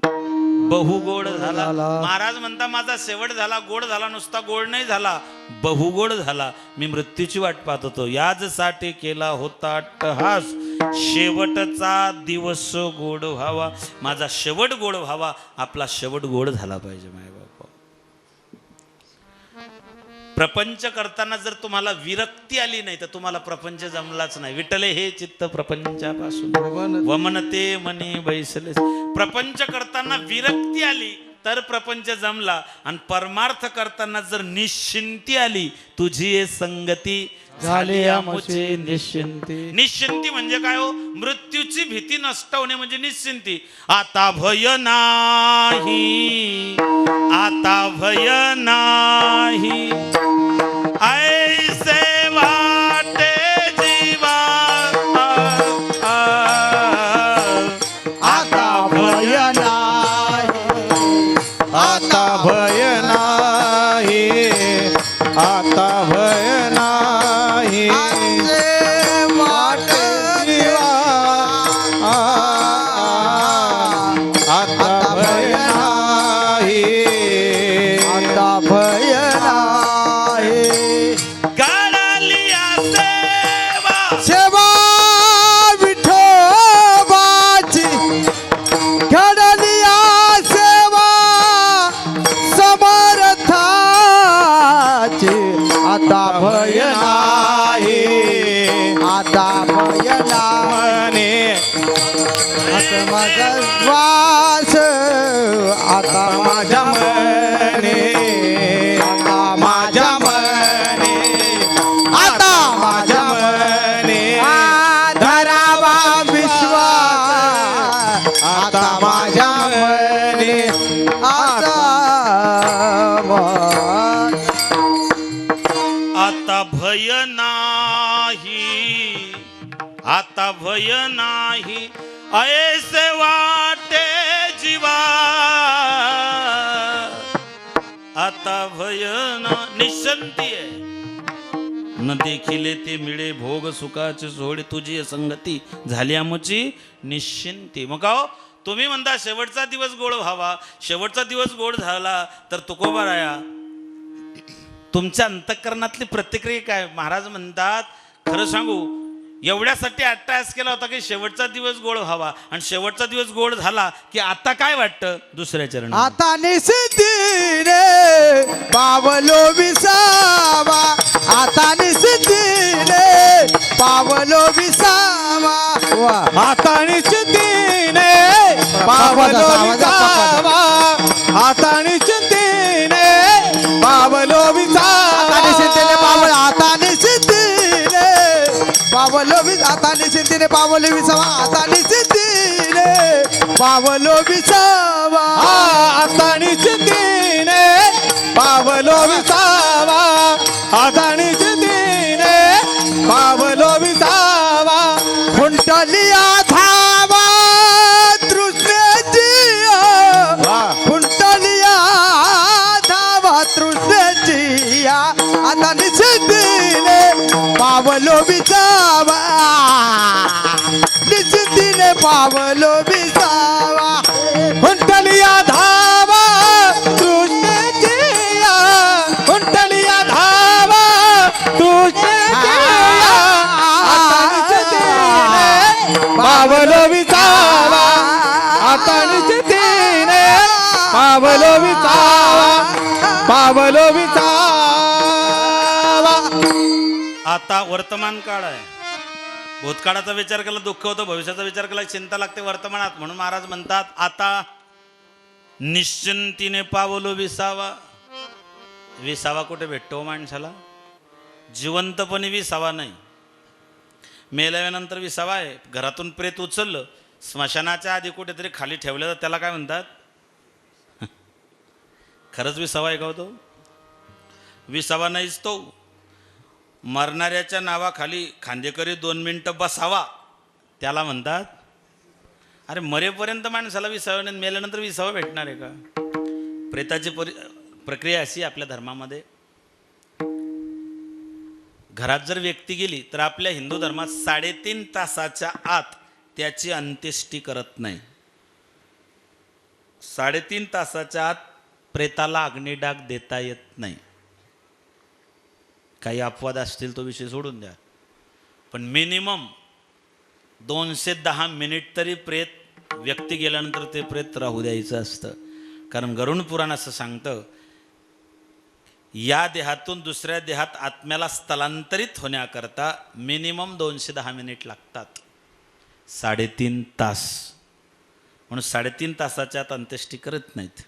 बहुगोड झाला. महाराज म्हणता माझा शेवट झाला गोड झाला. नुसता गोड नाही झाला बहुगोड झाला. मी मृत्यूची वाट पाहत होतो. याजसाठी केला होता अट्टहास शेवटचा दिवस गोड व्हावा, माझा शेवट गोड व्हावा, आपला शेवट गोड झाला पाहिजे माय बापा. प्रपंच करताना जर तुम्हाला विरक्ती आली नाही तर तुम्हाला प्रपंच जमलाच नाही. विठ्ठले हे चित्त प्रपंचापासून वमनते मनी बैसले. प्रपंच करताना विरक्ती आली तर प्रपंच जमला, आणि परमार्थ करताना जर निश्चिंती आली, तुझी ये संगती झाली आमची निश्चिंती. निश्चिंती म्हणजे काय हो? मृत्यूची भीती नष्ट होणे म्हणजे निश्चिंती. आता भय नाही, आता भय नाही, ऐसे वाटे जीवा, आता भय नाही, आता भय नाही, आता भय नाही, वाट जीवा, आता भय नाही, आता भय नाही. गाडालिया सेवा, सेवा विठोबाची घडलिया सेवा समर्थाची. आता भय नाही, आता भय नाही, आता माझा श्वास, आता माझ्या मने, आता माझ्या मने, आता माझ्या मने धरावा विश्वास, आता माझ्या मने, आता आता भय नाही, आता भय नाही, ऐसे वाटे जीवा, आता भय ना. निश्चिंती आहे. न देखिले ते मिळे भोग सुखाचे सोहळे, तुझी संगती झाली आमची निश्चिंती. मग का हो? तुम्ही म्हणता शेवटचा दिवस गोड व्हावा, शेवटचा दिवस गोड झाला तर तुकोबा राया. तुमच्या अंतःकरणातली प्रतिक्रिया काय? महाराज म्हणतात, खरं सांगू, एवढ्यासाठी अट्टास केला होता की शेवटचा दिवस गोड व्हावा, आणि शेवटचा दिवस गोड झाला की आता काय वाटतं? दुसऱ्या चरण आता निसिद्धीने पावलो विसावा, आता निसिद्धीने पावलो विसावा, आता निसिद्धीने पावलो विसावा, आता निसिद्धीने पावलो विसावा, आता निसिद्धीने पावलो, आता निसिद्धीने पावलो विस, आता निसिद्धीने पावलो विसावा, आता निसिद्धीने पावलो विसावा, आता निसिद्धीने पावलो विसावा, आता निसिद्धीने पावलो विसावा. खुंटलिया धावा तृष्णेची, खुंटलिया धावा तृष्णेची, आता निसिद्धीने पावलो विसावा, निसिद्धीने पावलो विसावा. खुंटलिया धावा तृष्णेची, खुंटलिया धावा तृष्णेची, आता निसिद्धीने पावलो विसावा, आता निसिद्धीने पावलो विसावा, पावलो विसावा. आता वर्तमान काळ आहे. भूतकाळाचा विचार केला दुःख होतं, भविष्याचा विचार केला चिंता लागते वर्तमानात. म्हणून महाराज म्हणतात, आता निश्चिंतीने पावलो विसावा. विसावा कुठे भेटतो माणसाला? जिवंतपणे विसावा नाही, मेल्यानंतर विसावा आहे. घरातून प्रेत उचललं, स्मशानाच्या आधी कुठेतरी खाली ठेवलं तर त्याला काय म्हणतात? खरंच विसावा आहे का हो तो? विसावा नाहीच तो. मरणाऱ्याच्या नावाखाली खांदेकरी 2 मिनिटं बसावा त्याला म्हणतात. अरे मरेपर्यंत माणसाला विसावा नाही, मेल्यानंतर विसावा भेटणार आहे का? प्रेताची प्रक्रिया अशी आपल्या धर्मामध्ये. घरात जर व्यक्ती गेली तर आपल्या हिंदू धर्मात 3.5 तासाच्या आत त्याची अंत्येष्टी करत नाही. 3.5 तासाच्या आत प्रेताला अग्निडाग देता येत नाही. काही अपवाद असतील तो विषय सोडून द्या, पण मिनिमम 210 मिनिट तरी प्रेत व्यक्ती गेल्यानंतर ते प्रेत राहू द्यायचं असतं. कारण गरुड पुराण असं सांगतं, या देहातून दुसऱ्या देहात आत्म्याला स्थलांतरित होण्याकरता मिनिमम 210 मिनिट लागतात, 3.5 तास. म्हणून 3.5 तासाच्या आत अंत्येष्टी करत नाहीत.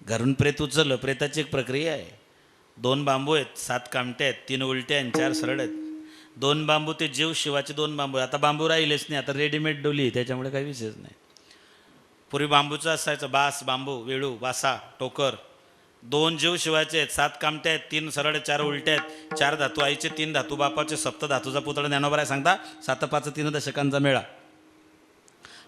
घरून प्रेत उचललं, प्रेताची एक प्रक्रिया आहे. 2 बांबू आहेत, 7 कामटे आहेत, 3 उलटे आणि 4 सरळ आहेत. 2 बांबू ते जीव शिवाचे 2 बांबू. आता बांबू राहिलेच नाही, आता रेडीमेड डोली, त्याच्यामुळे काही विशेष नाही. पूर्वी बांबूचं असायचं, बास, बांबू, वेळू, बासा, टोकर. 2 जीव शिवायचे आहेत, 7 कामटे आहेत, 3 सरळ, 4 उलटे आहेत, 4 धातू आईचे, 3 धातू बापाचे, सप्त धातूचा पुतळा. ज्ञानोबा सांगता 7 5 3 दशकांचा मेळा.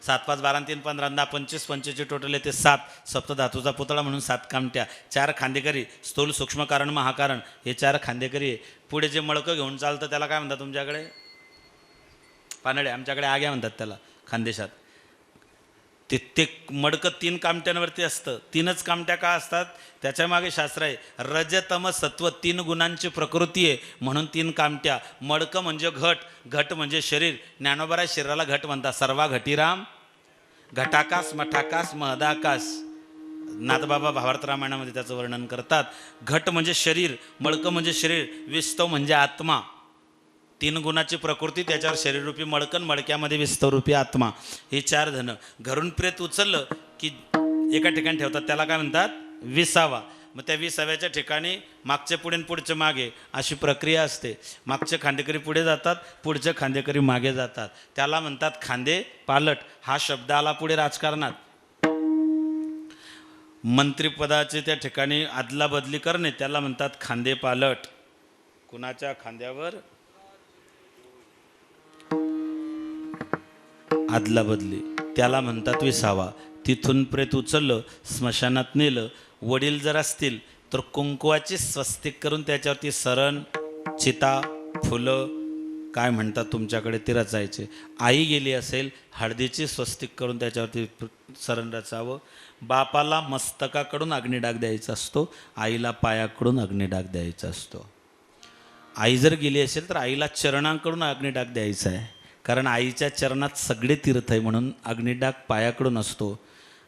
7 5 12 3 15 10 25 25 टोटल येते 7. सप्त धातूचा पुतळा म्हणून 7 कामट्या, 4 खांदेकरी, स्थूल सूक्ष्म कारण महाकारण, हे 4 खांदेकरी आहे. पुढे जे मळकं घेऊन चालतं त्याला काय म्हणतात तुमच्याकडे? पानडे. आमच्याकडे आग्या म्हणतात त्याला खानदेशात. ते मडकं 3 कामट्यांवरती असतं. 3च कामट्या का असतात? त्याच्या मागे शास्त्र आहे. रज तम सत्व 3 गुणांची प्रकृती आहे म्हणून 3 कामट्या. मडकं म्हणजे घट, घट म्हणजे शरीर. ज्ञानोबा शरीराला घट म्हणतात. सर्वा घटीराम, घटाकाश, मठाकाश, महदाकाश. नाथबाबा भावार्थ रामायणामध्ये त्याचं वर्णन करतात. घट म्हणजे शरीर, मडकं म्हणजे शरीर, विस्तव म्हणजे आत्मा. 3 गुणाची प्रकृती, त्याच्यावर शरीररूपी मडकन, मडक्यामध्ये विस्तवरूपी आत्मा. हे 4 धन. घरून प्रेत उचललं की एका ठिकाणी ठेवतात, त्याला काय म्हणतात? विसावा. मग त्या विसाव्याच्या ठिकाणी मागचे पुढे पुढचे मागे अशी प्रक्रिया असते. मागचे खांदेकरी पुढे जातात, पुढचे खांदेकरी मागे जातात. त्याला म्हणतात खांदे पालट. हा शब्द आला पुढे राजकारणात. मंत्रिपदाचे त्या ठिकाणी आदला बदली करणे त्याला म्हणतात खांदे पालट. कुणाच्या खांद्यावर आदला बदली त्याला म्हणतात विसावा. तिथून प्रेत उचललं, स्मशानात नेलं. वडील जर असतील तर कुंकवाची स्वस्तिक करून त्याच्यावरती सरण, चिता, फुलं काय म्हणतात तुमच्याकडे ते रचायचे. आई गेली असेल, हळदीची स्वस्तिक करून त्याच्यावरती सरण रचावं. बापाला मस्तकाकडून अग्निडाग द्यायचा असतो, आईला पायाकडून अग्निडाग द्यायचा असतो. आई जर गेली असेल तर आईला चरणांकडून अग्निडाग द्यायचा आहे. कारण आईच्या चरणात सगळे तीर्थ आहे म्हणून अग्निडाग पायाकडून असतो.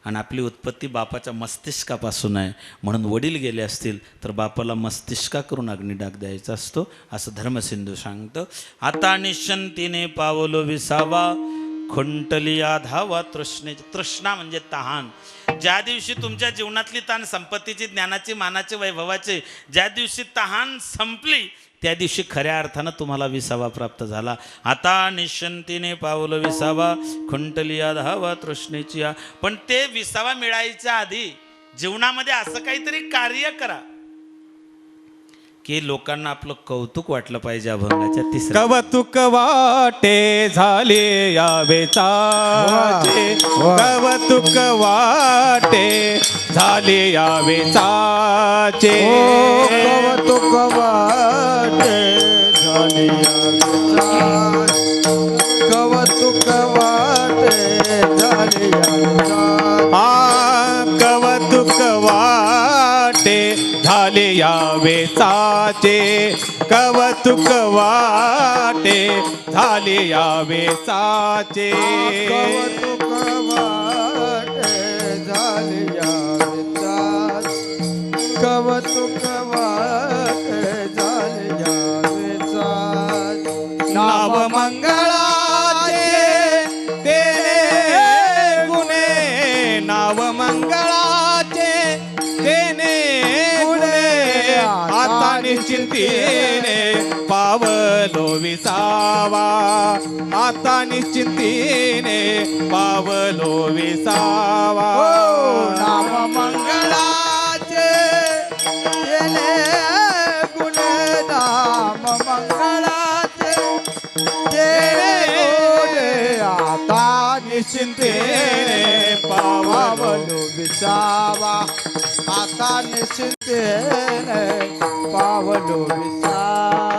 आणि आपली उत्पत्ती बापाच्या मस्तिष्कापासून आहे म्हणून वडील गेले असतील तर बापाला मस्तिष्काकडून अग्निडाग द्यायचा असतो, असं धर्मसिंधू सांगतं. आता निशंतीने पावलो विसावा, खुंटलिया धावा तृष्णेची. तृष्णा म्हणजे तहान. ज्या दिवशी तुमच्या जीवनातली ताण, संपत्तीची, ज्ञानाची, मानाची, वैभवाची, ज्या दिवशी तहान संपली त्या दिवशी खऱ्या अर्थानं तुम्हाला विसावा प्राप्त झाला. आता निश्चंतीने पावलं विसावा, खुंटलिया धावा तृष्णेची. पण ते विसावा मिळायच्या आधी जीवनामध्ये असं काहीतरी कार्य करा की लोकांना आपलं कौतुक वाटलं पाहिजे. अभंगाच्या 3 कौतुक वाटे झाले यावेचाचे, कौतुक वाटे झाले यावेचाचे, कौतुक वाटे झाले यावेचाचे, कौतुक वाटे झाले यावेचाचे, कौतुक वाटे झाले यावेचाचे, कौतुक वाटे झाले यावेचाचे, कौतुक वाटे झाले यावेचाचे, कौतुक वाटे झाले यावेचाचे. नाव मंगळाचे तेने गुणे, नाव मंगळाचे तेने गुणे, आता निश्चिंतीने पावलो विसावा, आता निश्चिंतीने पावलो विसावा. नाम मंगळाचे तेने गुणे, नाम मंगळाचे तेने गुणे, आता निश्चिंतीने पावलो विसावा, आता निश्चिंतीने पावलो विसावा.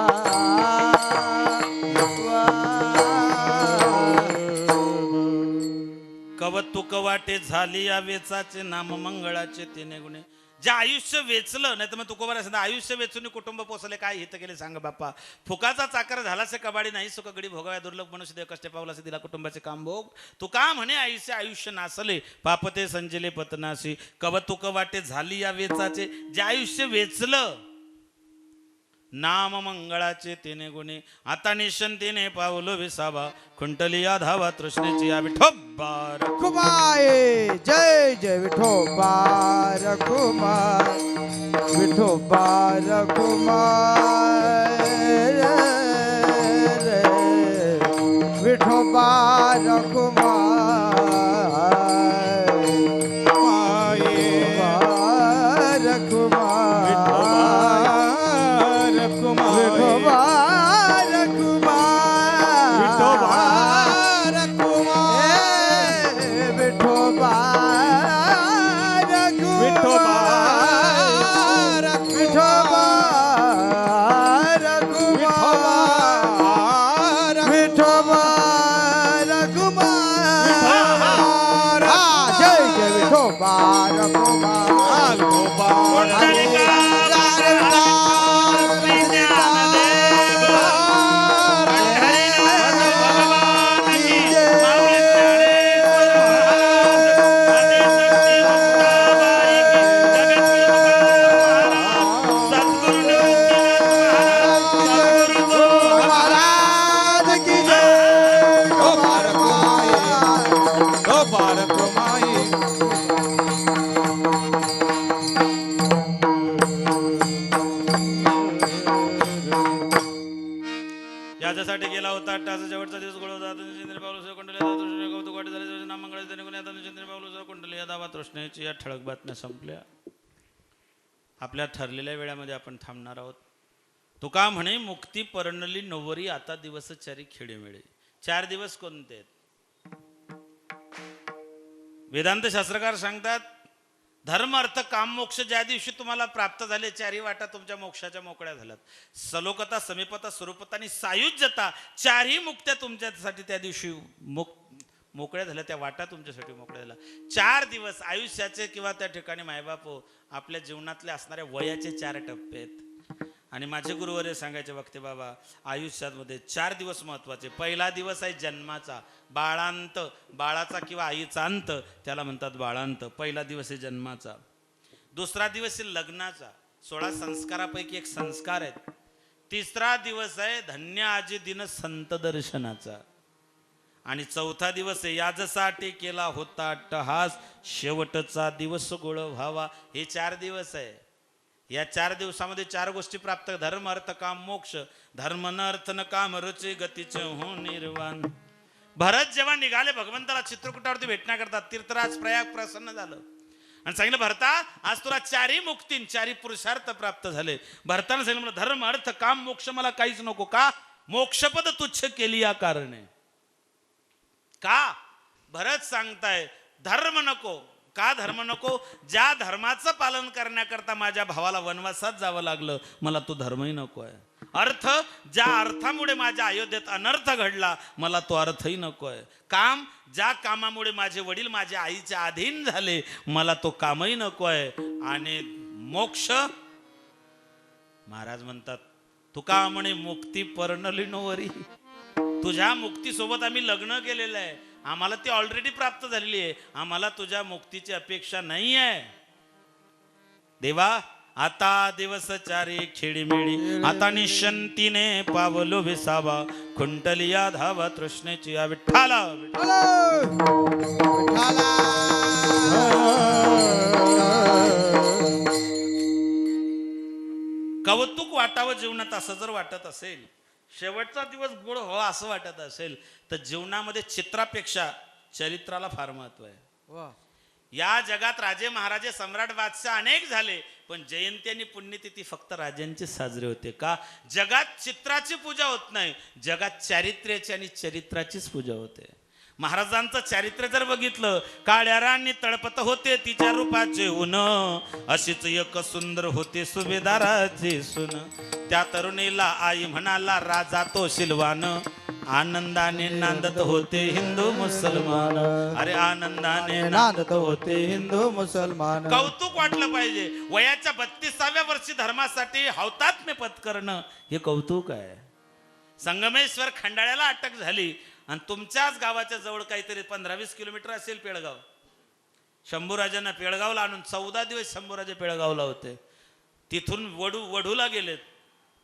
कौतुक वाटे झाली या वेचाचे, नाम मंगळाचे 3 गुणे. जे आयुष्य वेचलं नाही तर मग तुकोबारा सांगता आयुष्य वेचून कुटुंब पोसले काय हित केले सांग बाप्पा. फुकाचा चाकर झालासे कबाडी नाही सुख गडी भोगाव्या दुर्लभ मनुष्य देव कष्टे पावलासे दिला कुटुंबाचे काम भोग. तुका म्हणे आयुष्य आयुष्य नासले पापते संजले पतनाशी कवतुक वाटे झाली या वेचाचे. जे आयुष्य वेचलं नाम मंगळाचे तिने गुणे आता निशंतीने पावलो विसावा खुंटलिया धावा तृष्णेची या विठोबार कुमाय जय जय विठोबार कुमार विठोबार कुमार रे विठोबार कुमार विठोबार कुमार विठोबार कुमार विठोबार कुमार विठोबार कुमार विठोबार कुमार जय जय विठोबार कुमार याच्यासाठी गेला होता टाचा शेवटचा दिवस गोळवता कौतुक वाटे झाले नाम मंगळाचे कुंडली या दावा तृष्णेची या ठळक बातम्या संपल्या. आपल्या ठरलेल्या वेळामध्ये आपण थांबणार आहोत. तुका म्हणे मुक्ती परणली नवरी आता दिवस चारी खेडे मिळे. 4 दिवस कोणते आहेत? वेदांत शास्त्रकार सांगतात धर्म अर्थ काम मोक्ष ज्या दिवशी तुम्हाला प्राप्त झाले 4ही वाटा तुमच्या मोक्षाच्या मोकळ्या झाल्यात. सलोकता समीपता स्वरूपता आणि सायुज्यता 4ही मुक्त्या तुमच्यासाठी त्या दिवशी मोकळ्या झाल्या. त्या वाटा तुमच्यासाठी मोकळ्या झाल्या. 4 दिवस आयुष्याचे किंवा त्या ठिकाणी मायबाप आपल्या जीवनातले असणाऱ्या वयाचे 4 टप्पे आहेत. आणि माझे गुरुवर्य सांगायचे वक्ते बाबा आयुष्यामध्ये 4 दिवस महत्वाचे. पहिला दिवस आहे जन्माचा, बाळांत, बाळाचा किंवा आईचा अंत त्याला म्हणतात बाळांत. पहिला दिवस आहे जन्माचा. दुसरा दिवस आहे लग्नाचा, 16 संस्कारापैकी एक संस्कार आहेत. तिसरा दिवस आहे धन्य आजी दिन संत दर्शनाचा. आणि चौथा दिवस आहे याजसाठी केला होता अट्टहास शेवटचा दिवस गोळ व्हावा. हे 4 दिवस आहे. या 4 दिवसामध्ये 4 गोष्टी प्राप्त. धर्म अर्थ काम मोक्ष. धर्म न अर्थ न काम रुचे गतीचे हो निर्वाण. भरत जेव्हा निघाले भगवंताला चित्रकूटावरती भेटण्याकरता तीर्थराज प्रयाग प्रसन्न झालं आणि सांगितलं भरता आज तुला 4ही मुक्ती 4ही पुरुषार्थ प्राप्त झाले. भरतानं सांगितलं मला धर्म अर्थ काम मोक्ष मला काहीच नको. का? मोक्षपद तुच्छ केली या कारणे. का? भरत सांगताय धर्म नको. का धर्म नको? ज्या धर्माचं पालन करण्याकरता माझ्या भावाला वनवासात जावं लागलं मला तो धर्मही नको आहे. अर्थ ज्या अर्थामुळे माझ्या अयोध्येत अनर्थ घडला मला तो अर्थही नको आहे. काम ज्या कामामुळे माझे वडील माझ्या आईच्या अधीन झाले मला तो कामही नको आहे. आणि मोक्ष महाराज म्हणतात तुका म्हणे मुक्ती परणली नवरी. तुझ्या मुक्तीसोबत आम्ही लग्न केलेलं आहे. आम्हाला ती ऑलरेडी प्राप्त झालेली आहे. आम्हाला तुझ्या मुक्तीची अपेक्षा नाही आहे. देवा आता दिवस 4 खेडी मिळी आता निशंतीने पावलो विसावा खुंटलिया धावा तृष्णेची या विठ्ठला कौतुक वाटावं जीवनात असं जर वाटत असेल, शेवटचा दिवस गोड व्हावा असं वाटत असेल तर जीवनामध्ये चित्रापेक्षा चरित्राला फार महत्व आहे. या जगात राजे महाराजे सम्राट बादशाह अनेक झाले पण जयंती आणि पुण्यतिथी फक्त राजांची साजरी होते. का? जगात चित्राची पूजा होत नाही, जगात चारित्र्याची आणि चरित्राचीच पूजा होते. महाराजांचं चारित्र्य जर बघितलं काळ्या राणी तळपत होते तिच्या रूपाचे ऊन अशीच एक सुंदर होते सुभेदाराचे सून. त्या तरुणीला आई म्हणाला राजा तो शिलवान आनंदाने नांदत होते हिंदू मुसलमान. अरे आनंदाने नांदत होते हिंदू मुसलमान. कौतुक वाटलं पाहिजे. वयाच्या 32व्या वर्षी धर्मासाठी हौतात्म्य पत्करणं हे कौतुक आहे. संगमेश्वर खंडाळ्याला अटक झाली आणि तुमच्याच गावाच्या जवळ काहीतरी 15-20 किलोमीटर असेल पेळगाव. शंभूराजांना पेळगावला आणून 14 दिवस शंभूराजे पेळगावला होते. तिथून वढूला गेलेत,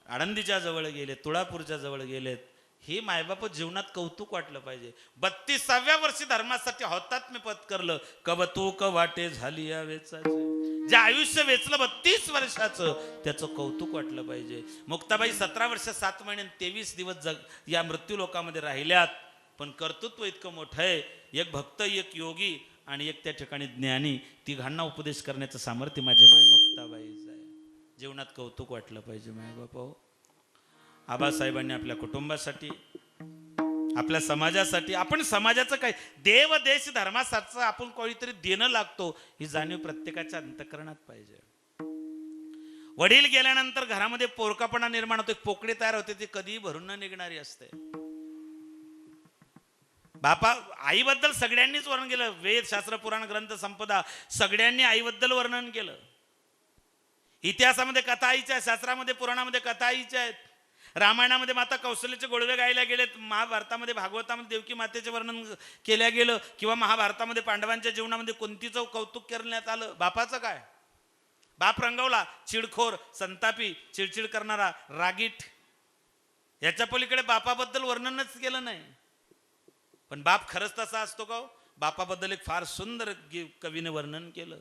आळंदीच्या जवळ गेलेत, तुळापूरच्या जवळ गेलेत. हे मायबाप जीवनात कौतुक वाटलं पाहिजे. 32व्या वर्षी धर्मासाठी हौतात्म्य पत्करलं. कवतुक वाटे झाली या वेचाचे. जे आयुष्य वेचलं 32 वर्षाचं त्याचं कौतुक वाटलं पाहिजे. मुक्ताबाई 17 वर्ष 7 महिने 23 दिवस या मृत्यू लोकामध्ये राहिल्यात. पण कर्तृत्व इतकं मोठं आहे. एक भक्त, एक योगी आणि एक त्या ठिकाणी ज्ञानी, तिघांना उपदेश करण्याचं सामर्थ्य माझी माय मुक्ताबाईचं आहे. जीवनात कौतुक वाटलं पाहिजे मायबाप. हो, आबासाहेबांनी आपल्या कुटुंबासाठी, आपल्या समाजासाठी, आपण समाजाचं काय, देव देश धर्मासारखं आपण कोणीतरी देणं लागतो ही जाणीव प्रत्येकाच्या अंतःकरणात पाहिजे. वडील गेल्यानंतर घरामध्ये पोरकापणा निर्माण होतो. पोकळी तयार होते, ती कधीही भरून न निघणारी असते. बापा आईबद्दल सगळ्यांनीच वर्णन केलं. वेद, शास्त्र, पुराण, ग्रंथ, संपदा सगळ्यांनी आईबद्दल वर्णन केलं. इतिहासामध्ये कथा आईच्या, शास्त्रामध्ये पुराणामध्ये कथा आईच्या आहेत. रामायणामध्ये माता कौशल्याचे गोडवे गायला गेलेत. महाभारतामध्ये, भागवतामध्ये देवकी मातेचे वर्णन केल्या गेलं. किंवा महाभारतामध्ये पांडवांच्या जीवनामध्ये कुंतीचं कौतुक करण्यात आलं. बापाचं काय? बाप रंगवला, चिडखोर, संतापी, चिडचिड करणारा, रागीट. याच्या पलीकडे बापाबद्दल वर्णनच केलं नाही. पण बाप खरंच तसा असतो का? बापाबद्दल एक फार सुंदर कवीने वर्णन केलं.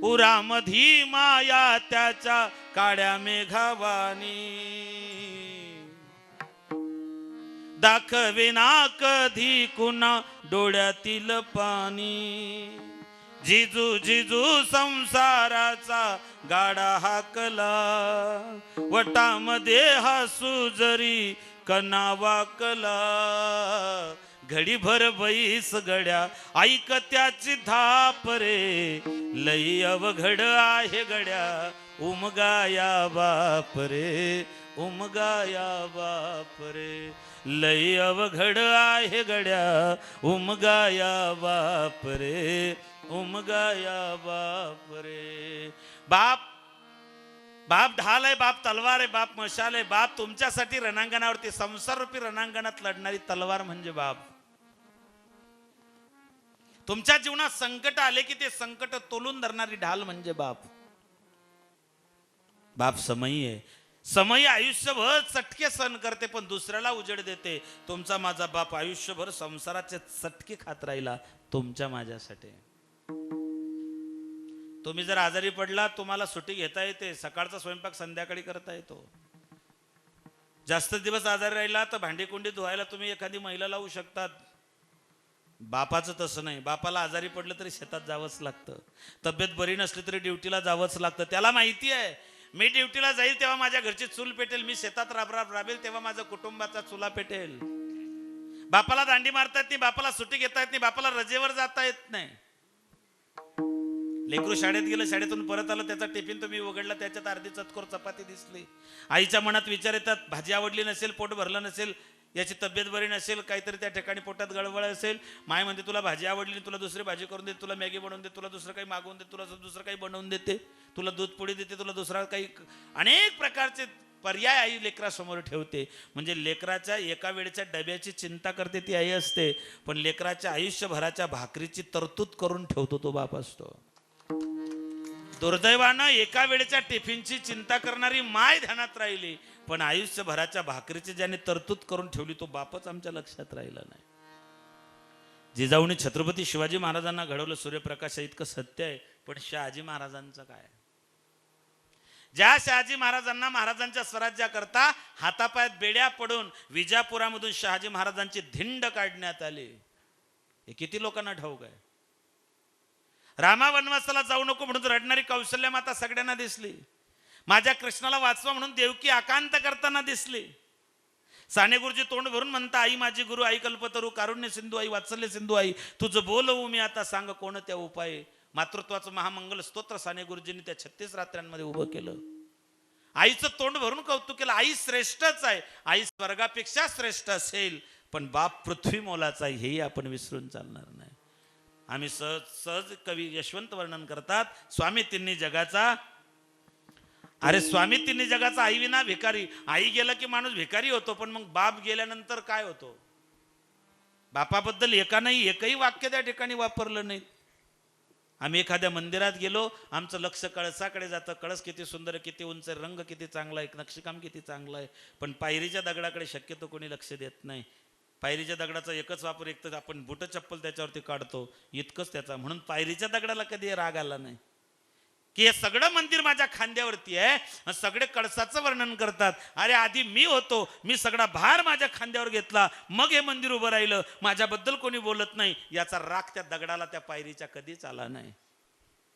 उरामधी माया त्याच्या काड्या मेघावानी, दाखविना कधी कुणा डोळ्यातील पाणी. जिजू जिजू संसाराचा गाडा हाकला, वटामध्ये हसू जरी कना वाकला. घडीभर बैस गड्या ऐक त्याची धाप रे, लई अवघड आहे गड्या उमगाया बाप रे, उमगाया बाप रे. लई अवघड आहे गड्या उमगाया बाप रे, उमगाया बाप रे. बाप बाप ढाल आहे, बाप तलवार आहे, बाप मशाल आहे. बाप तुमच्यासाठी रणांगणावरती, संसार रूपी रणांगणात लढणारी तलवार म्हणजे बाप. तुमच्या जीवनात संकट आले की ते संकट तोलून धरणारी ढाल म्हणजे बाप. बाप समयी आहे. समयी आयुष्यभर चटके सहन करते पण दुसऱ्याला उजेड देते. तुमचा माझा बाप आयुष्यभर संसाराचे चटके खात राहिला तुमच्या माझ्यासाठी. तुम्ही जर आजारी पडला, तुम्हाला सुट्टी घेता येते. सकाळचा स्वयंपाक संध्याकाळी करता येतो. जास्त दिवस आजारी राहिला तर भांडी कुंडी धुवायला तुम्ही एखादी महिला लावू शकतात. बापाचं तसं नाही. बापाला आजारी पडलं तरी शेतात जावंच लागतं. तब्येत बरी नसली तरी ड्युटीला जावंच लागतं. त्याला माहिती आहे मी ड्युटीला जाईल तेव्हा माझ्या घरची चूल पेटेल, मी शेतात राबेल तेव्हा माझ्या कुटुंबाचा चुला पेटेल. बापाला दांडी मारता येत नाही, बापाला सुट्टी घेता येत नाही, बापाला रजेवर जाता येत नाही. लेकरू शाळेत गेलं, शाळेतून परत आलं, त्याचा टिफिन तुम्ही उघडला, त्याच्यात अर्धी चतकोर चपाती दिसली. आईच्या मनात विचार येतात, भाजी आवडली नसेल, पोट भरलं नसेल, याची तब्येत बरी नसेल, काहीतरी त्या ठिकाणी पोटात गडबड असेल. माय म्हणते तुला भाजी आवडली, तुला दुसरी भाजी करून देते, तुला मॅगी बनवून देते, तुला दुसरं काही मागवून देते, तुला दुसरं काही बनवून देते, तुला दूध पोळी देते, तुला दुसरा काही, अनेक प्रकारचे पर्याय आई लेकरासमोर ठेवते. म्हणजे लेकराच्या एका वेळेच्या डब्याची चिंता करते ती आई असते, पण लेकराच्या आयुष्यभराच्या भाकरीची तरतूद करून ठेवतो तो बाप असतो. दुर्दैवानं एका वेळेच्या टिफिनची चिंता करणारी माय ध्यानात राहिली, पण आयुष्यभराच्या भाकरीची ज्याने तरतूद करून ठेवली तो बापच आमच्या लक्षात राहिला नाही. जिजाऊने छत्रपती शिवाजी महाराजांना घडवलं, सूर्यप्रकाश इतकं सत्य आहे. पण शहाजी महाराजांचं काय? ज्या शहाजी महाराजांना महाराजांच्या स्वराज्याकरता हातापायात बेड्या पडून विजापुरामधून शहाजी महाराजांची धिंड काढण्यात आली, हे किती लोकांना ठाऊक आहे? रामा वनवासाला जाऊ नको म्हणून रडणारी कौशल्य माता सगळ्यांना दिसली. माझ्या कृष्णाला वाचवा म्हणून देवकी आकांत करताना दिसली. साने गुरुजी तोंड भरून म्हणता, आई माझी गुरु, आई कल्पतरू, कारुण्य सिंधू, आई वात्सल्य सिंधू, आई तुझं बोलवू मी आता, सांग कोणत्या उपाय. मातृत्वाचं महामंगल स्तोत्र साने गुरुजींनी त्या 36 रात्र्यांमध्ये उभं केलं. आईचं तोंड भरून कौतुक केलं. आई श्रेष्ठच आहे, आई स्वर्गापेक्षा श्रेष्ठ असेल, पण बाप पृथ्वी मोलाचा आहे हेही आपण विसरून चालणार नाही. आम्ही सहज सहज कवी यशवंत वर्णन करतात, स्वामी तिन्ही जगाचा. अरे स्वामी तिन्ही जगाचा आई विना भिकारी. आई गेला की माणूस भिकारी होतो, पण मग बाप गेल्यानंतर काय होतो? बापाबद्दल एका नाही एकही वाक्य त्या ठिकाणी वापरलं नाही. आम्ही एखाद्या मंदिरात गेलो, आमचं लक्ष कळसाकडे जातं. कळस किती सुंदर, किती उंच, रंग किती चांगला आहे, नक्षीकाम किती चांगलं आहे, पण पायरीच्या दगडाकडे शक्यतो कोणी लक्ष देत नाही. पायरीच्या दगडाचा एकच वापर, एक तर आपण बुट चप्पल त्याच्यावरती काढतो, इतकंच त्याचा. म्हणून पायरीच्या दगडाला कधी राग आला नाही की हे सगळं मंदिर माझ्या खांद्यावरती आहे. सगळे कळसाचं वर्णन करतात, अरे आधी मी होतो, मी सगळा भार माझ्या खांद्यावर घेतला, मग हे मंदिर उभं राहिलं, माझ्याबद्दल कोणी बोलत नाही. याचा राग त्या दगडाला, त्या पायरीच्या कधीच आला नाही.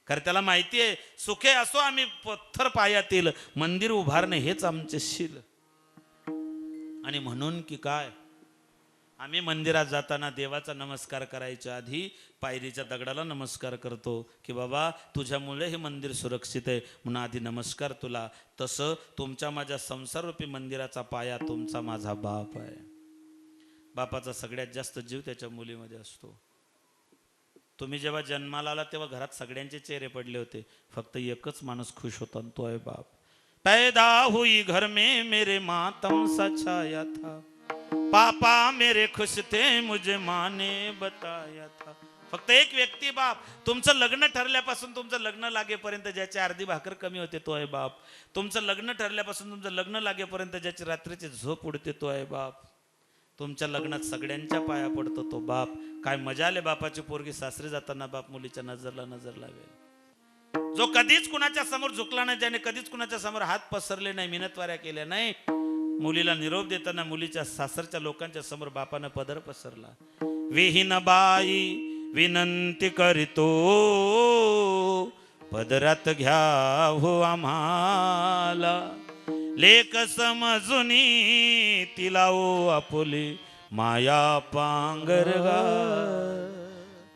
कारण त्याला माहिती आहे, सुखे असो आम्ही पत्थर पायातील, मंदिर उभारणे हेच आमचे शील. आणि म्हणून की काय, आम्ही मंदिरात जाताना देवाचा नमस्कार करायच्या आधी पायरीच्या दगडाला नमस्कार करतो की बाबा तुझ्यामुळे हे मंदिर सुरक्षित आहे, म्हणून आधी नमस्कार तुला. तसं तुमच्या माझ्या संसाररूपी मंदिराचा पाया तुमचा माझा बाप आहे. बापाचा सगळ्यात जास्त जीव त्याच्या मुलीमध्ये असतो. तुम्ही जेव्हा जन्माला आला तेव्हा घरात सगळ्यांचे चेहरे पडले होते, फक्त एकच माणूस खुश होता, तो आहे बाप. पैदा हुई घर में मेरे मातम सा छाया था, पापा मेरे खुश थे मुझे माँ ने बताया था. फक्त एक व्यक्ती बाप. तुमचं लग्न ठरल्यापासून तुमचं लग्न लागेपर्यंत ज्याची अर्धी भाकर कमी होते तो आहे बाप. तुमचं लग्न ठरल्यापासून तुमचं लग्न लागेपर्यंत ज्याची रात्रीची झोप उडते तो आहे बाप. तुमच्या लग्नात सगळ्यांच्या पाया पडतो तो बाप. काय मजा आले बापाची पोरगी सासरी जाताना बाप मुलीच्या नजर लावेल. जो कधीच कुणाच्या समोर झुकला नाही, ज्याने कधीच कुणाच्या समोर हात पसरले नाही, मिनतवाऱ्या केल्या नाही, मुलीला निरोप देताना मुलीच्या सासरच्या लोकांच्या समोर बापानं पदर पसरला. विहीन बाई विनंती करीतो, पदरात घ्या हो आम्हाला, लेक समजुनी तिला ओ आपुली माया पांगरगा,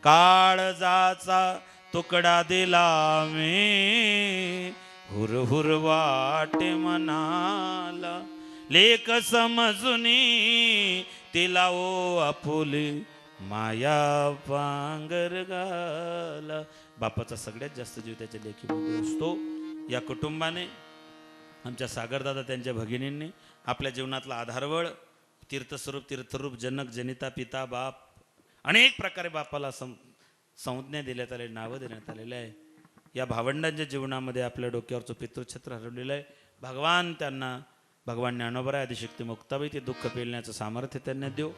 काळजाचा तुकडा दिला मी, हुर हुर वाटे मनाला, लेक समजुनी तिला ओ आपुली माया पांगरगाला. बापाचा सगळ्यात जास्त जीव त्याच्या लेकीमध्ये असतो. या कुटुंबाने, आमच्या सागरदादा त्यांच्या भगिनींनी आपल्या जीवनातला आधारवळ, तीर्थस्वरूप, तीर्थरूप, जनक, जनिता, पिता, बाप, अनेक प्रकारे बापाला संज्ञा देण्यात आले, नावं देण्यात आलेलं आहे. या भावंडांच्या जीवनामध्ये आपल्या डोक्यावरचं पितृछत्र हरवलेलं आहे. भगवान त्यांना, भगवान ज्ञानोबा आदिशक्ती मुक्ताबाई ते दुःख पेलण्याचं सामर्थ्य त्यांना देव.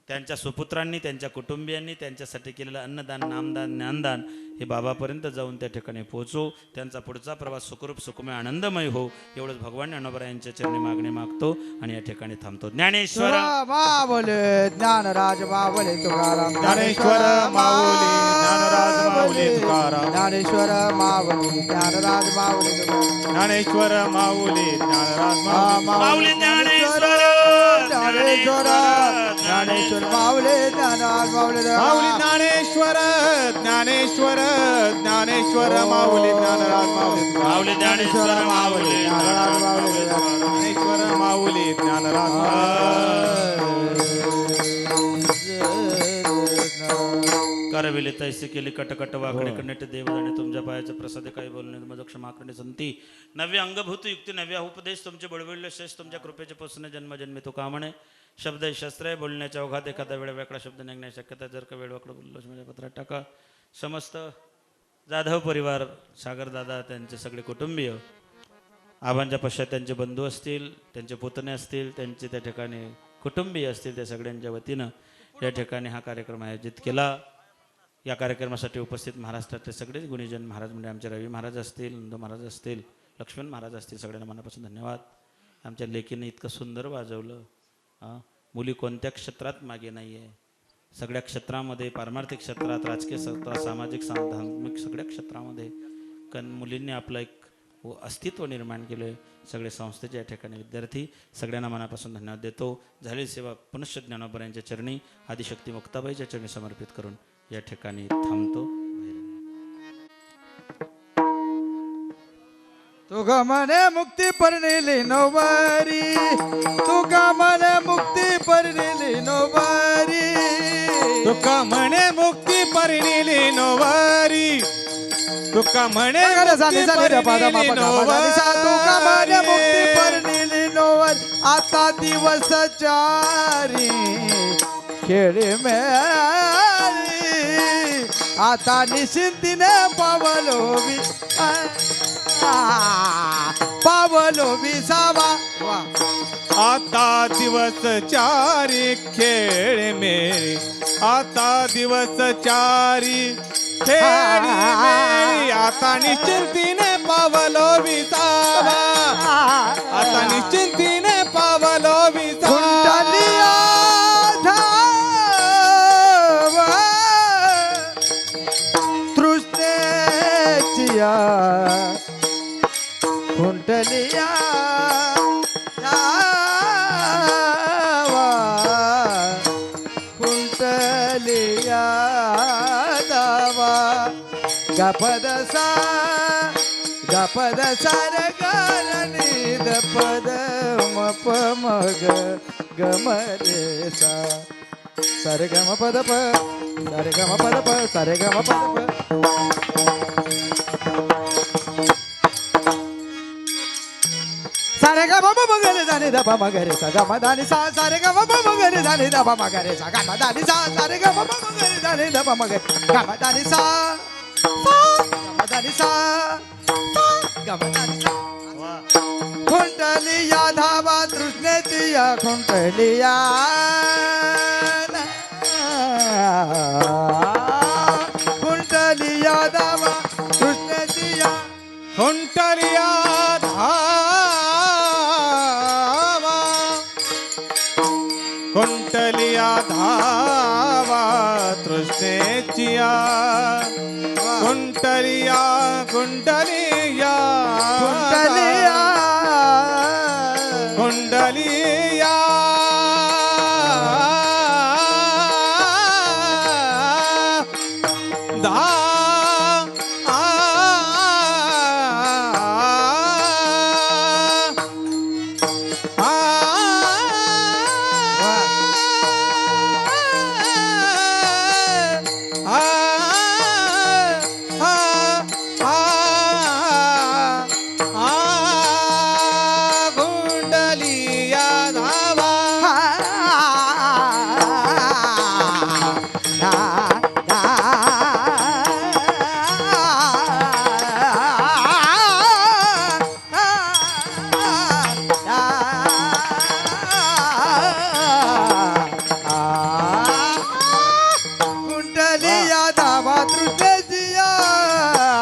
त्यांच्या सुपुत्रांनी, त्यांच्या कुटुंबियांनी त्यांच्यासाठी केलेलं अन्नदान, नामदान, ज्ञानदान हे बाबापर्यंत जाऊन त्या ठिकाणी पोहोचो. त्यांचा पुढचा प्रवास सुखरूप, सुखमय, आनंदमय हो, एवढंच भगवान ज्ञानोबा यांच्या चरणी मागणी मागतो आणि या ठिकाणी थांबतो. ज्ञानेश्वर माऊली ज्ञानराज माऊली तुकाराम, ज्ञानेश्वर माऊली ज्ञानराज माऊली तुकाराम, ज्ञानेश्वर माऊली ज्ञानराज माऊली तुकाराम, ज्ञानेश्वर माऊली ज्ञानराज माऊली ज्ञानेश्वर ज्ञानेश्वर ज्ञानेश्वर माऊली ज्ञानराज माऊली माऊली ज्ञानेश्वर ज्ञानेश्वर ज्ञानेश्वर माऊली ज्ञानराज माऊली माऊली ज्ञानेश्वर माऊली ज्ञानराज माऊली ज्ञानेश्वर माऊली ज्ञानराज करविले तैसे केली कटकट वाकडे कनेट देवदाणे, तुमच्या पायाचे प्रसाद काही बोलणे मज क्षमा करणे संती. नव्य अंगभूत युक्ती, नव्या उपदेश, तुमचे बळबळले शेष, तुमच्या कृपेचे पोचणे जन्मजन्मी तो कामणे. शब्द शस्त्र आहे, बोलण्याच्या ओघात एखादा वेळ वेगळा शब्द निघण्याची शक्यता, जर का वेळ वाकडं बोललो माझ्या पत्रात टाका. समस्त जाधव परिवार, सागरदादा, त्यांचे सगळे कुटुंबीय, आबांच्या पश्चात त्यांचे बंधू असतील, त्यांचे पुतणे असतील, त्यांचे त्या ठिकाणी कुटुंबीय असतील, त्या सगळ्यांच्या वतीनं या ठिकाणी हा कार्यक्रम आयोजित केला. या कार्यक्रमासाठी उपस्थित महाराष्ट्रातले सगळेच गुणीजन महाराज, म्हणजे आमचे रवी महाराज असतील, नंदू महाराज असतील, लक्ष्मण महाराज असतील, सगळ्यांना मनापासून धन्यवाद. आमच्या लेकीने इतकं सुंदर वाजवलं. मुली कोणत्या क्षेत्रात मागे नाही आहे, सगळ्या क्षेत्रामध्ये, पारमार्थिक क्षेत्रात, राजकीय क्षेत्रात, सामाजिक, धार्मिक सगळ्या क्षेत्रामध्ये मुलींनी आपलं एक अस्तित्व निर्माण केलं आहे. सगळे संस्थेचे या ठिकाणी विद्यार्थी, सगळ्यांना मनापासून धन्यवाद देतो. झालेली सेवा पुनश्च ज्ञानोबा यांच्या चरणी, आदिशक्ती मुक्ताबाईच्या चरणी समर्पित करून या ठिकाणी थांबतो. तुका म्हणे मुक्ती परनिली नोबारी तुका म्हणे मुक्ती परनिली नोबारी तुका म्हणे मुक्ती परिणिली नोवारी तुका म्हणे मुक्ती परिणिली तुका म्हणे मुक्ती नोवारी परनिली नोवारी आता दिवस चारी खेळ मेळी आता निश्चिंतीने पावलोवी पावलोवी सावा वा आता दिवस चारी खेळ मेरी आता दिवस चारी खेळ मेरी आता निश्चिंतीने पावलो विसावा आता निश्चिंतीने पावलो कुंडलिया धावा तृष्णेचिया कुंडलिया धावा कुंडलिया धावा गपदसा गपदसा रे गारणी दपद मप मग गमरे सा सारे गम पद प सारे गम पद प सारे गम पद प सारे गम प मगरे जाने दपा मगरे सा गम दानी सा सारे गम प मगरे जाने दपा मगरे सा गम दानी सा सारे गम प मगरे जाने दपा मगरे गम दानी सा गम दानी सा गम दानी सा कुंडलिया धावा तृष्णेची या कुंडलिया कुंडलिया धावा तृष्णेची या कुंटलिया धावा कुंटलिया धावा तृष्णेचिया कुंटलिया कुंडलिया कुंडलिया कुंडलिया धा कुंडलिया धावा कुंडलिया धावा तृष्णेचिया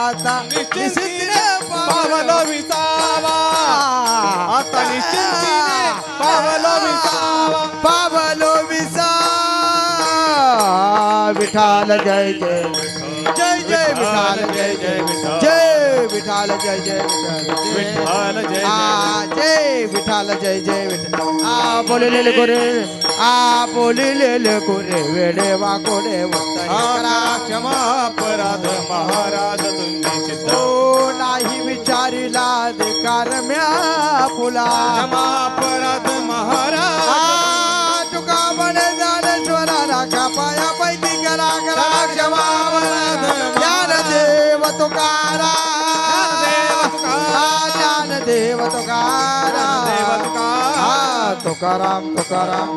आता निश्चिंतीने पावलो विसावा आता निश्चिंतीने पावलो विसावा पावलो विसा विठाल जय जय जय जय विठाल जय जय जय विठाल जय जय विठ्ठल जय आ जय विठाल जय जय विठाल आ बोलिलेले गोरे आ बोलिलेले गोरे वेडे वाकोडे करा क्षमा अपराध महाराज तुम्ही सिद्ध ओ नाही विचारिला अधिकार म्या फुला क्षमा अपराध महाराज आ तुका म्हणे ज्ञानेश्वरा राखा पाया पैकी करा करा क्षमा अपराध ज्ञानदेव तुकारा ज्ञानदेव तुकारा ज्ञानदेव तुकारा. तुकाराम तुकाराम